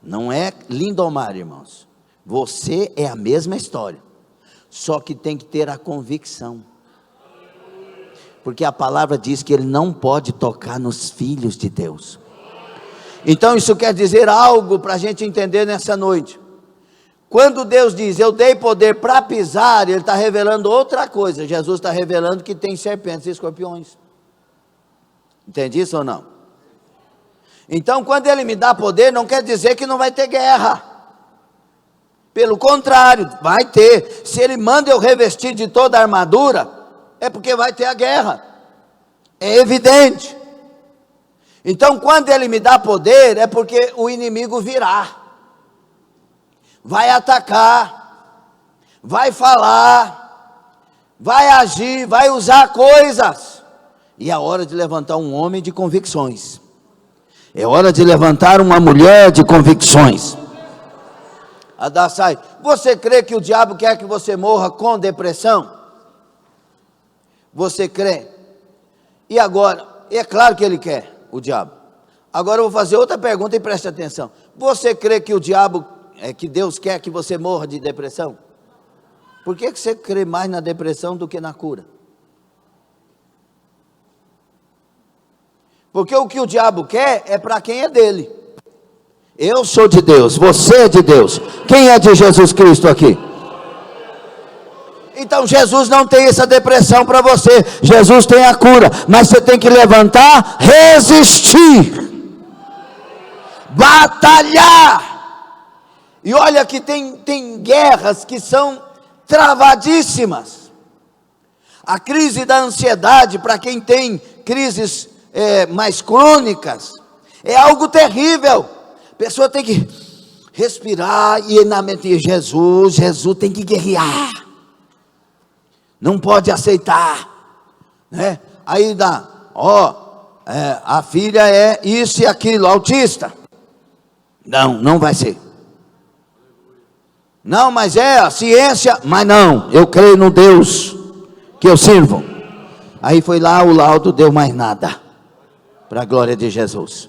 Não é Lindomar, irmãos. Você é a mesma história, só que tem que ter a convicção. Porque a palavra diz que ele não pode tocar nos filhos de Deus. Então isso quer dizer algo para a gente entender nessa noite. Quando Deus diz, eu dei poder para pisar, Ele está revelando outra coisa. Jesus está revelando que tem serpentes e escorpiões. Entende isso ou não? Então quando Ele me dá poder, não quer dizer que não vai ter guerra. Pelo contrário, vai ter. Se Ele manda eu revestir de toda a armadura, é porque vai ter a guerra, é evidente. Então quando Ele me dá poder, é porque o inimigo virá, vai atacar, vai falar, vai agir, vai usar coisas, e é hora de levantar um homem de convicções, é hora de levantar uma mulher de convicções. Adassai, você crê que o diabo quer que você morra com depressão? Você crê? E agora, é claro que ele quer, o diabo. Agora eu vou fazer outra pergunta e preste atenção. Você crê que o diabo, que Deus quer que você morra de depressão? Por que você crê mais na depressão do que na cura? Porque o que o diabo quer é para quem é dele. Eu sou de Deus, você é de Deus. Quem é de Jesus Cristo aqui? Então Jesus não tem essa depressão para você, Jesus tem a cura, mas você tem que levantar, resistir, batalhar. E olha que tem guerras que são travadíssimas, A crise da ansiedade, para quem tem crises mais crônicas, é algo terrível. A pessoa tem que respirar e na mente de Jesus tem que guerrear. Não pode aceitar, né? Aí dá, a filha é isso e aquilo, autista. Não vai ser. Não, mas é a ciência, mas não, eu creio no Deus que eu sirvo. Aí foi lá, o laudo deu mais nada, para a glória de Jesus.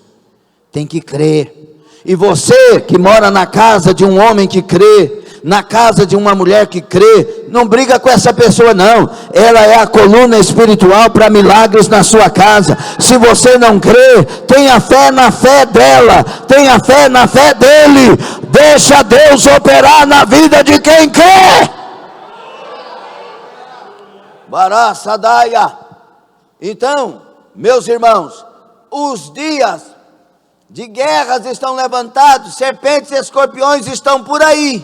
Tem que crer. E você que mora na casa de um homem que crê, na casa de uma mulher que crê, não briga com essa pessoa não, ela é a coluna espiritual para milagres na sua casa. Se você não crê, tenha fé na fé dela, tenha fé na fé dele, deixa Deus operar na vida de quem crê. Baraçadaia. Então, meus irmãos, os dias de guerras estão levantados, serpentes e escorpiões estão por aí,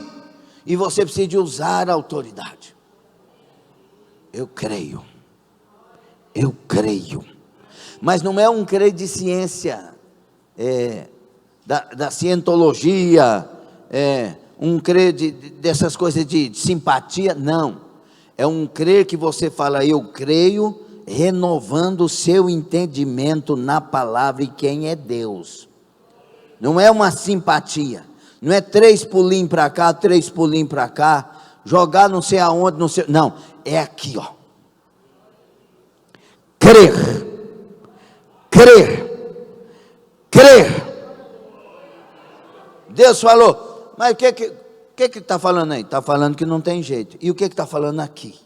e você precisa de usar a autoridade. Eu creio, mas não é um crer de ciência, da cientologia, um crer dessas coisas de simpatia, não, é um crer que você fala, eu creio, renovando o seu entendimento na palavra e quem é Deus. Não é uma simpatia, não é 3 pulinhos para cá, 3 pulinhos para cá, jogar não sei aonde, não, é aqui, crer. Deus falou, mas o que está falando aí? Está falando que não tem jeito. E o que está falando aqui?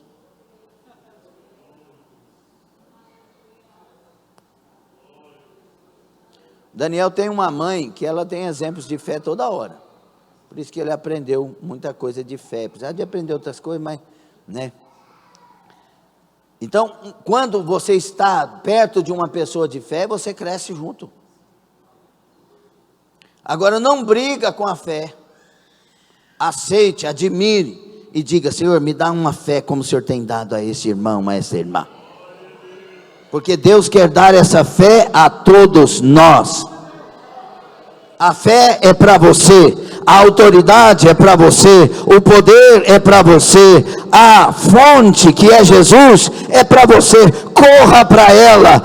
Daniel tem uma mãe que ela tem exemplos de fé toda hora. Por isso que ele aprendeu muita coisa de fé. Apesar de aprender outras coisas, mas, né? Então, quando você está perto de uma pessoa de fé, você cresce junto. Agora, não briga com a fé. Aceite, admire e diga, Senhor, me dá uma fé como o Senhor tem dado a esse irmão, a essa irmã. Porque Deus quer dar essa fé a todos nós. A fé é para você, a autoridade é para você, o poder é para você, a fonte que é Jesus é para você. Corra para ela,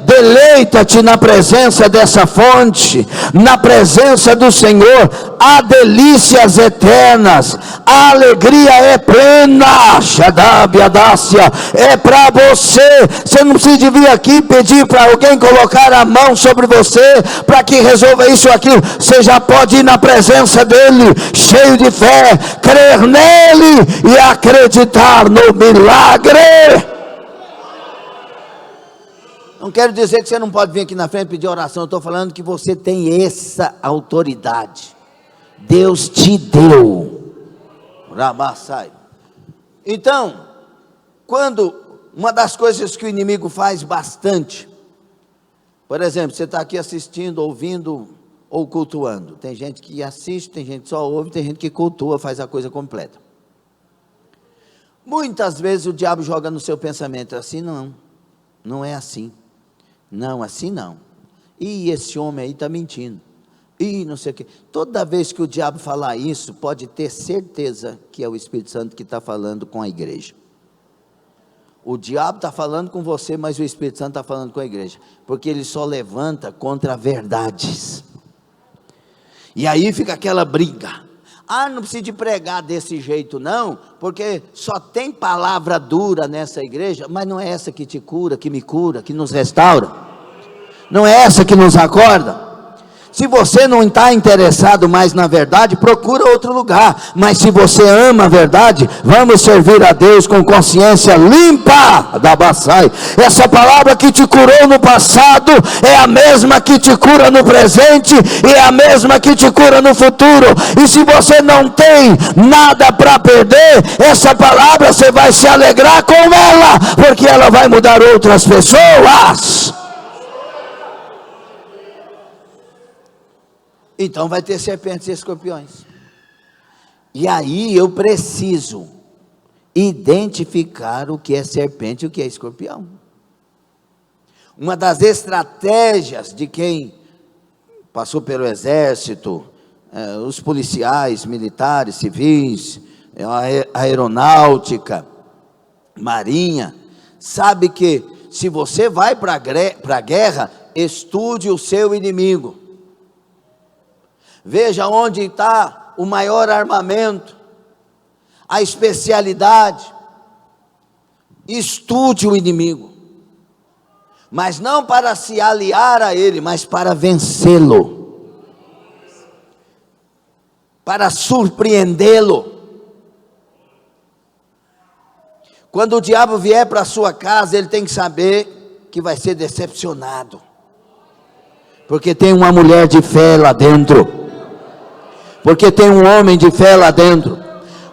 deleita-te na presença dessa fonte, na presença do Senhor. Há delícias eternas, a alegria é plena, é para você. Você não precisa de vir aqui pedir para alguém colocar a mão sobre você para que resolva isso ou aquilo. Você já pode ir na presença dele, cheio de fé, crer nele e acreditar no milagre. Não quero dizer que você não pode vir aqui na frente pedir oração, eu estou falando que você tem essa autoridade, Deus te deu. Então, quando uma das coisas que o inimigo faz bastante, por exemplo, você está aqui assistindo, ouvindo ou cultuando, tem gente que assiste, tem gente que só ouve, tem gente que cultua, faz a coisa completa. Muitas vezes o diabo joga no seu pensamento, assim não é assim. Não, assim não. E esse homem aí está mentindo. E não sei o que. Toda vez que o diabo falar isso, pode ter certeza que é o Espírito Santo que está falando com a igreja. O diabo está falando com você, mas o Espírito Santo está falando com a igreja. Porque ele só levanta contra verdades. E aí fica aquela briga. Não precisa de pregar desse jeito não, porque só tem palavra dura nessa igreja, mas não é essa que te cura, que me cura, que nos restaura, não é essa que nos acorda. Se você não está interessado mais na verdade, procura outro lugar, mas se você ama a verdade, vamos servir a Deus com consciência limpa, da Baçai. Essa palavra que te curou no passado, é a mesma que te cura no presente, e é a mesma que te cura no futuro. E se você não tem nada para perder, essa palavra você vai se alegrar com ela, porque ela vai mudar outras pessoas. Então vai ter serpentes e escorpiões. E aí eu preciso identificar o que é serpente e o que é escorpião. Uma das estratégias de quem passou pelo exército, os policiais, militares, civis, a aeronáutica, marinha, sabe que se você vai para a guerra, estude o seu inimigo. Veja onde está o maior armamento, a especialidade. Estude o inimigo. Mas não para se aliar a ele, mas para vencê-lo. Para surpreendê-lo. Quando o diabo vier para a sua casa, ele tem que saber que vai ser decepcionado. Porque tem uma mulher de fé lá dentro. Porque tem um homem de fé lá dentro.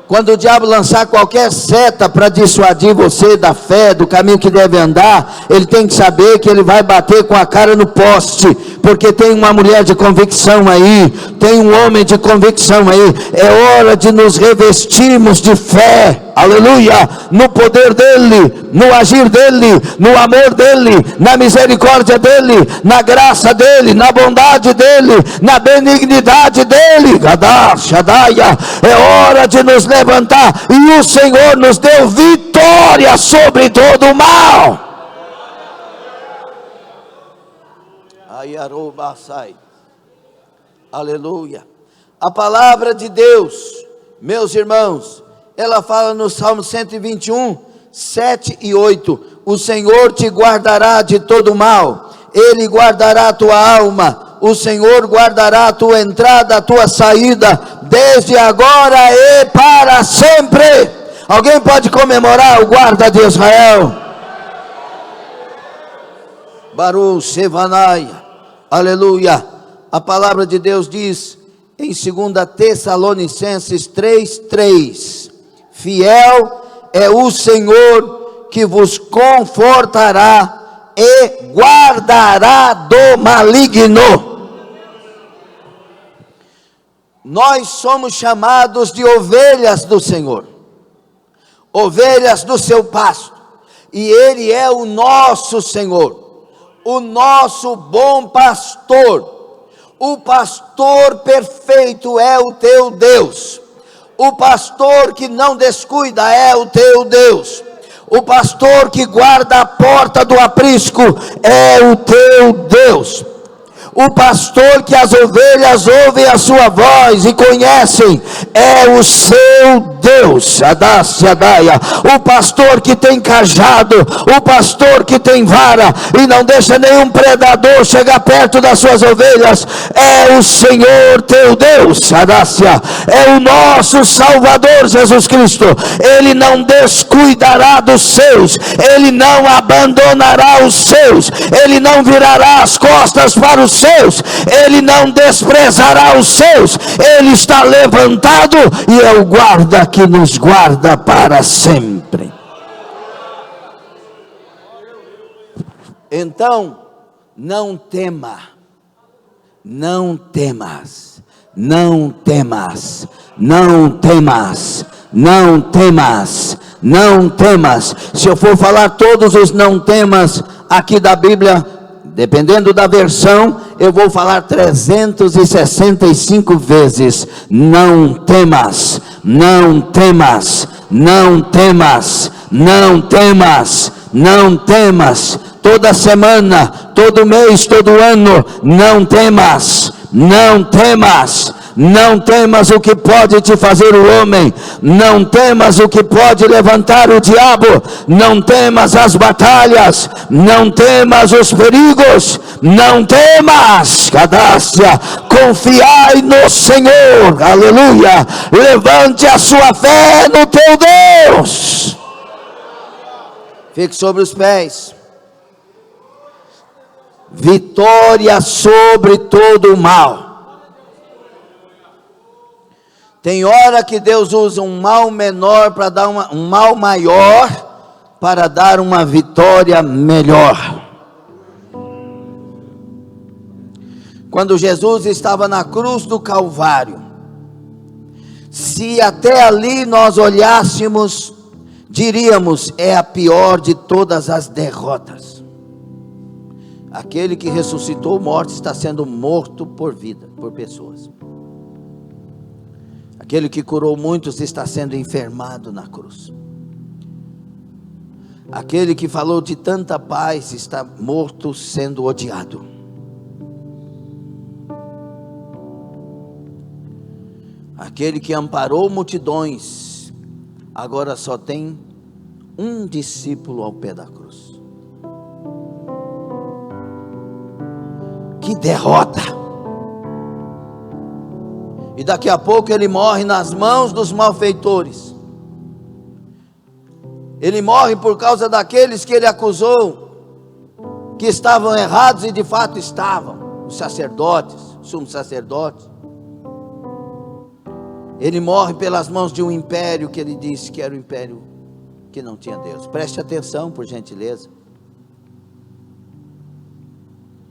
Quando o diabo lançar qualquer seta para dissuadir você da fé, do caminho que deve andar, ele tem que saber que ele vai bater com a cara no poste, porque tem uma mulher de convicção aí, tem um homem de convicção aí. É hora de nos revestirmos de fé, aleluia, no poder dele, no agir dele, no amor dele, na misericórdia dele, na graça dele, na bondade dele, na benignidade dele. Gadar, Shadaia, é hora de nos levantar, e o Senhor nos deu vitória sobre todo o mal. Aleluia. A palavra de Deus, meus irmãos, ela fala no Salmo 121, 7 e 8, o Senhor te guardará de todo mal, Ele guardará a tua alma, o Senhor guardará a tua entrada, a tua saída, desde agora e para sempre. Alguém pode comemorar o guarda de Israel? Baruch Shevanai, aleluia. A palavra de Deus diz em 2 Tessalonicenses 3:3, fiel é o Senhor que vos confortará e guardará do maligno. Nós somos chamados de ovelhas do Senhor, ovelhas do seu pasto, e Ele é o nosso Senhor, o nosso bom pastor. O pastor perfeito é o teu Deus. O pastor que não descuida é o teu Deus. O pastor que guarda a porta do aprisco é o teu Deus. O pastor que as ovelhas ouvem a sua voz e conhecem é o seu Deus. O pastor que tem cajado, o pastor que tem vara e não deixa nenhum predador chegar perto das suas ovelhas, é o Senhor teu Deus. É o nosso Salvador Jesus Cristo. Ele não descuidará dos seus, Ele não abandonará os seus, Ele não virará as costas para os seus, Ele não desprezará os seus. Ele está levantado e é o guarda que nos guarda para sempre. Então, não tema, não temas, não temas, não temas, não temas, não temas. Se eu for falar todos os não temas aqui da Bíblia, dependendo da versão, eu vou falar 365 vezes. Não temas, não temas, não temas, não temas, não temas. Toda semana, todo mês, todo ano, não temas, não temas. Não temas o que pode te fazer o homem, não temas o que pode levantar o diabo, não temas as batalhas, não temas os perigos, não temas, Cadácia, confiai no Senhor, aleluia, levante a sua fé no teu Deus. Fique sobre os pés. Vitória sobre todo o mal. Tem hora que Deus usa um mal menor para dar um mal maior, para dar uma vitória melhor. Quando Jesus estava na cruz do Calvário, se até ali nós olhássemos diríamos, é a pior de todas as derrotas. Aquele que ressuscitou mortos está sendo morto por vida, por pessoas. Aquele que curou muitos está sendo enfermado na cruz. Aquele que falou de tanta paz está morto, sendo odiado. Aquele que amparou multidões, agora só tem um discípulo ao pé da cruz. Que derrota! E daqui a pouco ele morre nas mãos dos malfeitores. Ele morre por causa daqueles que ele acusou que estavam errados, e de fato estavam, os sacerdotes, os sumos sacerdotes. Ele morre pelas mãos de um império que ele disse que era um império que não tinha Deus. Preste atenção, por gentileza.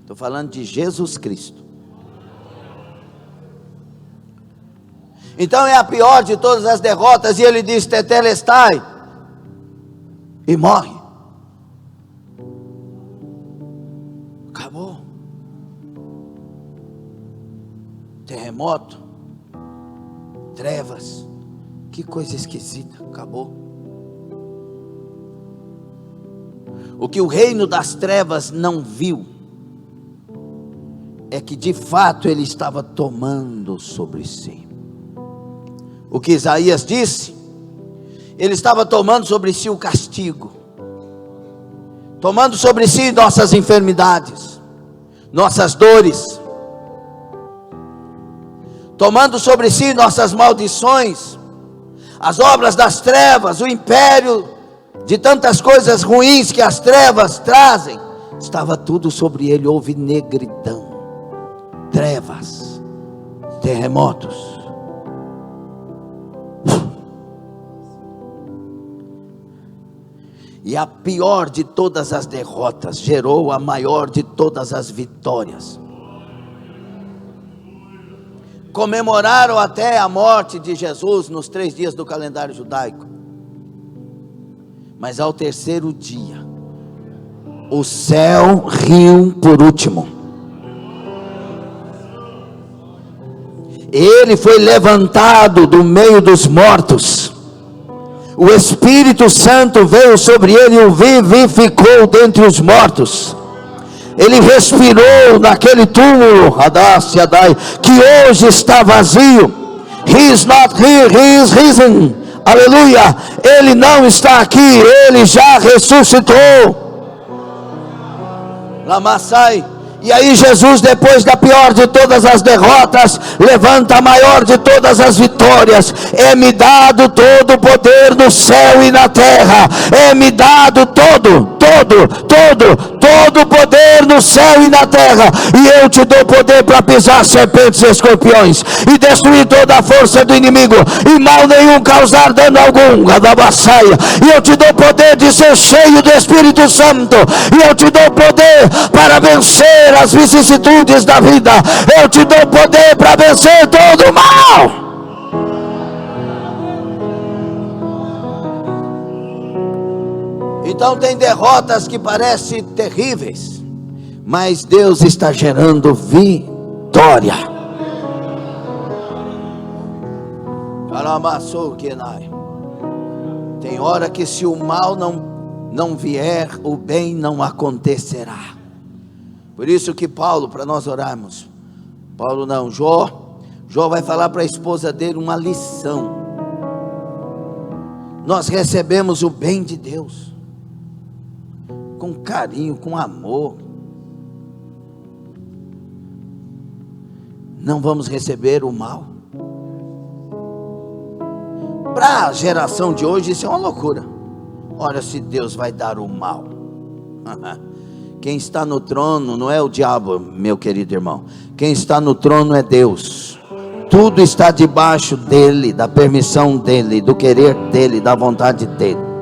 Estou falando de Jesus Cristo. Então é a pior de todas as derrotas, e ele diz tetelestai, e morre. Acabou. Terremoto, trevas, que coisa esquisita, acabou. O que o reino das trevas não viu é que de fato ele estava tomando sobre si. O que Isaías disse, ele estava tomando sobre si o castigo, tomando sobre si nossas enfermidades, nossas dores, tomando sobre si nossas maldições, as obras das trevas, o império de tantas coisas ruins que as trevas trazem, estava tudo sobre ele. Houve negridão, trevas, terremotos. E a pior de todas as derrotas gerou a maior de todas as vitórias. Comemoraram até a morte de Jesus nos 3 dias do calendário judaico. Mas ao terceiro dia, o céu riu por último. Ele foi levantado do meio dos mortos. O Espírito Santo veio sobre ele e o vivificou dentre os mortos. Ele respirou naquele túmulo, que hoje está vazio. He is not here, he is risen. Aleluia. Ele não está aqui, ele já ressuscitou. Lamassai. E aí Jesus, depois da pior de todas as derrotas, levanta a maior de todas as vitórias. É-me dado todo o poder no céu e na terra. É-me dado todo o poder no céu e na terra. E eu te dou poder para pisar serpentes e escorpiões, e destruir toda a força do inimigo, e mal nenhum causar dano algum. E eu te dou poder de ser cheio do Espírito Santo. E eu te dou poder para vencer as vicissitudes da vida. Eu te dou poder para vencer todo o mal. Então tem derrotas que parecem terríveis, mas Deus está gerando vitória. Tem hora que se o mal não vier, o bem não acontecerá. Por isso que Paulo, para nós orarmos, Jó vai falar para a esposa dele uma lição. Nós recebemos o bem de Deus com carinho, com amor. Não vamos receber o mal. Para a geração de hoje isso é uma loucura. Olha, se Deus vai dar o mal. Quem está no trono não é o diabo, meu querido irmão. Quem está no trono é Deus. Tudo está debaixo dele, da permissão dele, do querer dele, da vontade dele.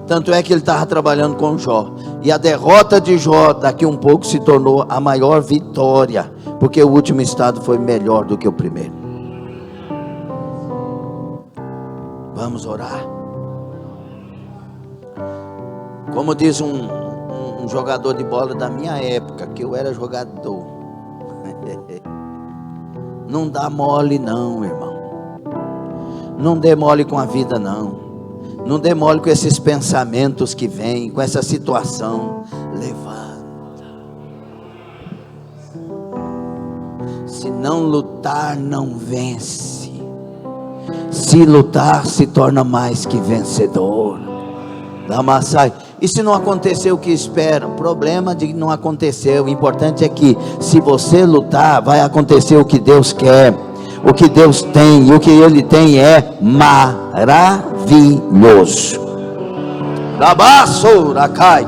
Tanto é que ele estava trabalhando com Jó. E a derrota de Jó daqui um pouco se tornou a maior vitória, porque o último estado foi melhor do que o primeiro. Vamos orar. Como diz um jogador de bola da minha época, que eu era jogador, não dá mole não, irmão. Não dê mole com a vida não. Não dê mole com esses pensamentos que vêm, com essa situação. Levanta. Se não lutar, não vence. Se lutar, se torna mais que vencedor. Lamassai. E se não aconteceu o que espera? Problema de não acontecer. O importante é que, se você lutar, vai acontecer o que Deus quer. O que Deus tem, e o que Ele tem é maravilhoso. Rabasso, Rakai,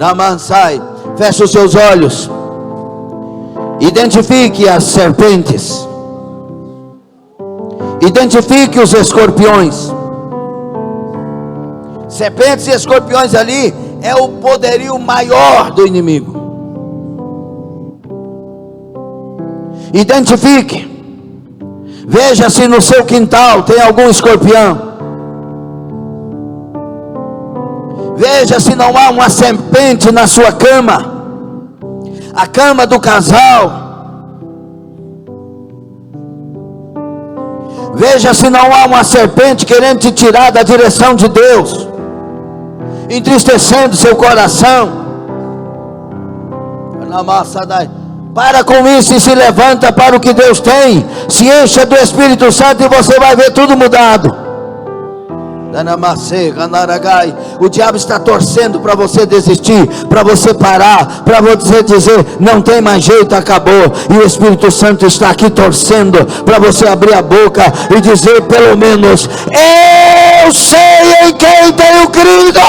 Ramansai. Feche os seus olhos. Identifique as serpentes. Identifique os escorpiões. Serpentes e escorpiões ali é o poderio maior do inimigo. Identifique. Veja se no seu quintal tem algum escorpião. Veja se não há uma serpente na sua cama, a cama do casal. Veja se não há uma serpente querendo te tirar da direção de Deus, entristecendo seu coração. Para com isso e se levanta para o que Deus tem. Se encha do Espírito Santo e você vai ver tudo mudado. O diabo está torcendo para você desistir, para você parar, para você dizer não tem mais jeito, acabou. E o Espírito Santo está aqui torcendo para você abrir a boca e dizer pelo menos: eu sei em quem tenho crido.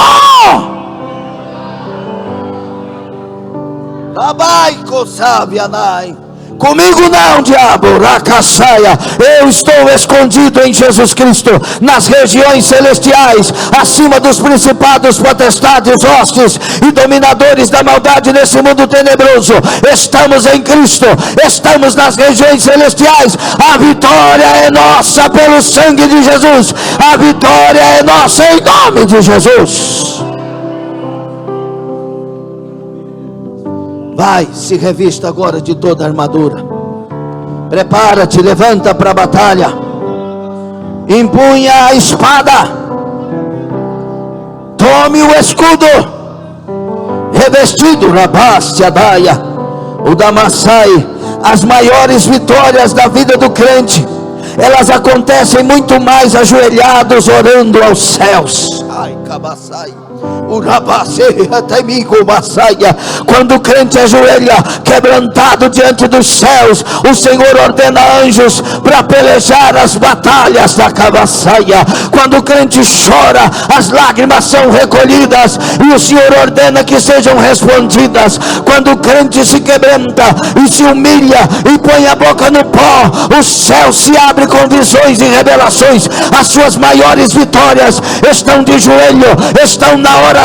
Comigo não, diabo. Eu estou escondido em Jesus Cristo, nas regiões celestiais, acima dos principados, potestades, hostes e dominadores da maldade nesse mundo tenebroso. Estamos em Cristo, estamos nas regiões celestiais. A vitória é nossa pelo sangue de Jesus. A vitória é nossa em nome de Jesus. Vai, se revista agora de toda a armadura. Prepara-te, levanta para a batalha. Empunha a espada. Tome o escudo. Revestido, Rabaste Adaia, o Damassai. As maiores vitórias da vida do crente, elas acontecem muito mais ajoelhados, orando aos céus. Ai, Cabassai. Quando o crente ajoelha quebrantado diante dos céus, o Senhor ordena anjos para pelejar as batalhas da Cabaçaia. Quando o crente chora, as lágrimas são recolhidas e o Senhor ordena que sejam respondidas. Quando o crente se quebranta e se humilha e põe a boca no pó, o céu se abre com visões e revelações. As suas maiores vitórias estão de joelho, estão na oração.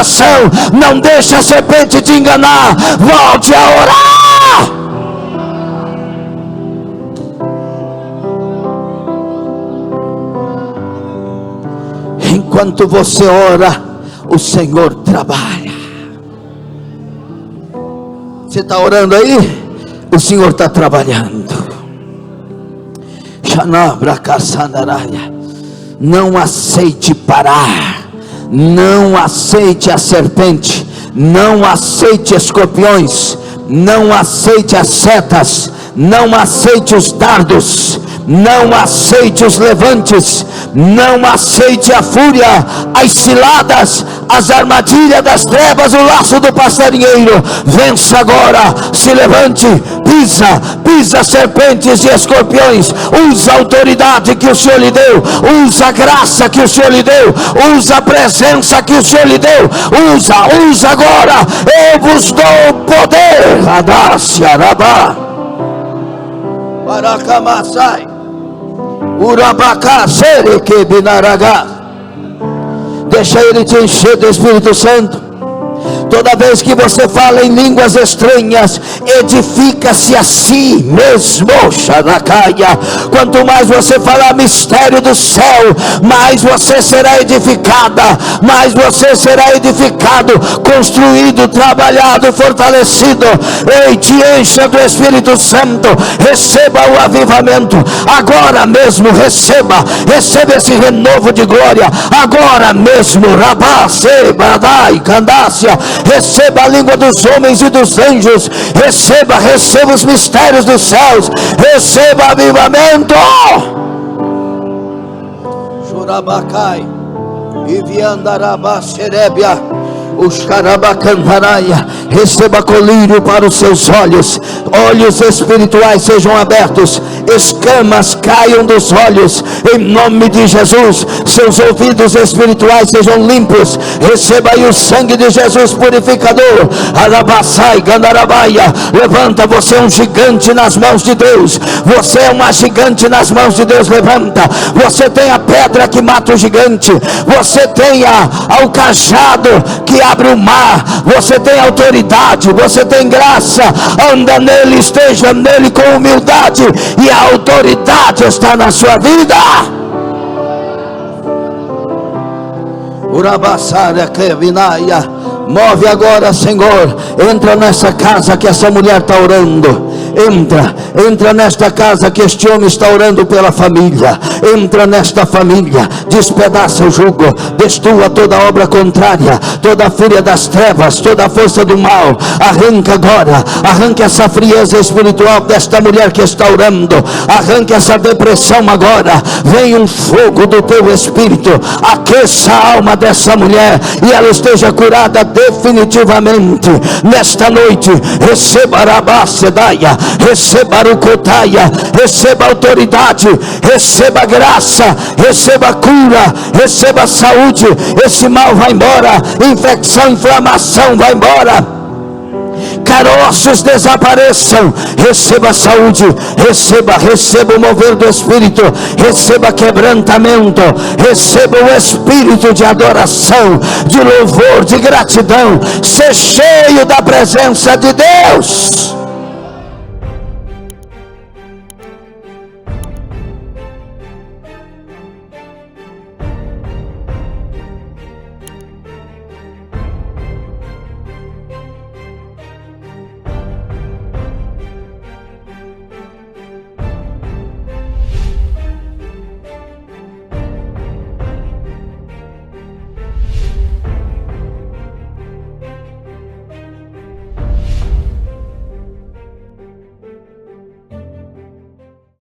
Não deixe a serpente te enganar. Volte a orar. Enquanto você ora, o Senhor trabalha. Você está orando aí? O Senhor está trabalhando. Não aceite parar. Não aceite a serpente, não aceite escorpiões, não aceite as setas, não aceite os dardos, não aceite os levantes, não aceite a fúria, as ciladas, as armadilhas das trevas, o laço do passarinheiro. Vença agora, se levante, pisa serpentes e escorpiões. Usa a autoridade que o Senhor lhe deu, usa a graça que o Senhor lhe deu, usa a presença que o Senhor lhe deu. Usa agora. Eu vos dou poder. Radasharabá Baracamassai Urabacá Sereque Binaragá. Deixa Ele te encher do Espírito Santo. Toda vez que você fala em línguas estranhas, edifica-se a si mesmo. Quanto mais você falar mistério do céu, mais você será edificada, mais você será edificado, construído, trabalhado, fortalecido. Ei, te encha do Espírito Santo, receba o avivamento, agora mesmo receba esse renovo de glória, agora mesmo. Rabasebadai, Candácia, receba a língua dos homens e dos anjos, receba os mistérios dos céus, receba avivamento. Jurabacai, Iviandarabasserebia, o Xarabacantaraia, receba colírio para os seus olhos, olhos espirituais sejam abertos, escamas caiam dos olhos, em nome de Jesus. Seus ouvidos espirituais sejam limpos, receba aí o sangue de Jesus purificador. Arabassai, Gandarabaia, levanta, você é um gigante nas mãos de Deus, você é uma gigante nas mãos de Deus, levanta, você tem a pedra que mata o gigante, você tem o cajado que abre o mar, você tem autoridade, você tem graça, anda nele, esteja nele com humildade, e a autoridade está na sua vida. Urabassara Kevinaia, move agora, Senhor, entra nessa casa que essa mulher está orando, entra nesta casa que este homem está orando pela família, entra nesta família, despedaça o jugo, destrua toda obra contrária, toda a fúria das trevas, toda a força do mal, arranca essa frieza espiritual desta mulher que está orando, arranca essa depressão agora, vem um fogo do teu espírito, aqueça a alma dessa mulher, e ela esteja curada definitivamente, nesta noite. Receba Arabacedaia, receba Arucotaia, receba autoridade, receba graça, receba cura, receba saúde, esse mal vai embora, infecção, inflamação vai embora, caroços desapareçam, receba saúde, receba o mover do Espírito, receba quebrantamento, receba o Espírito de adoração, de louvor, de gratidão, ser cheio da presença de Deus.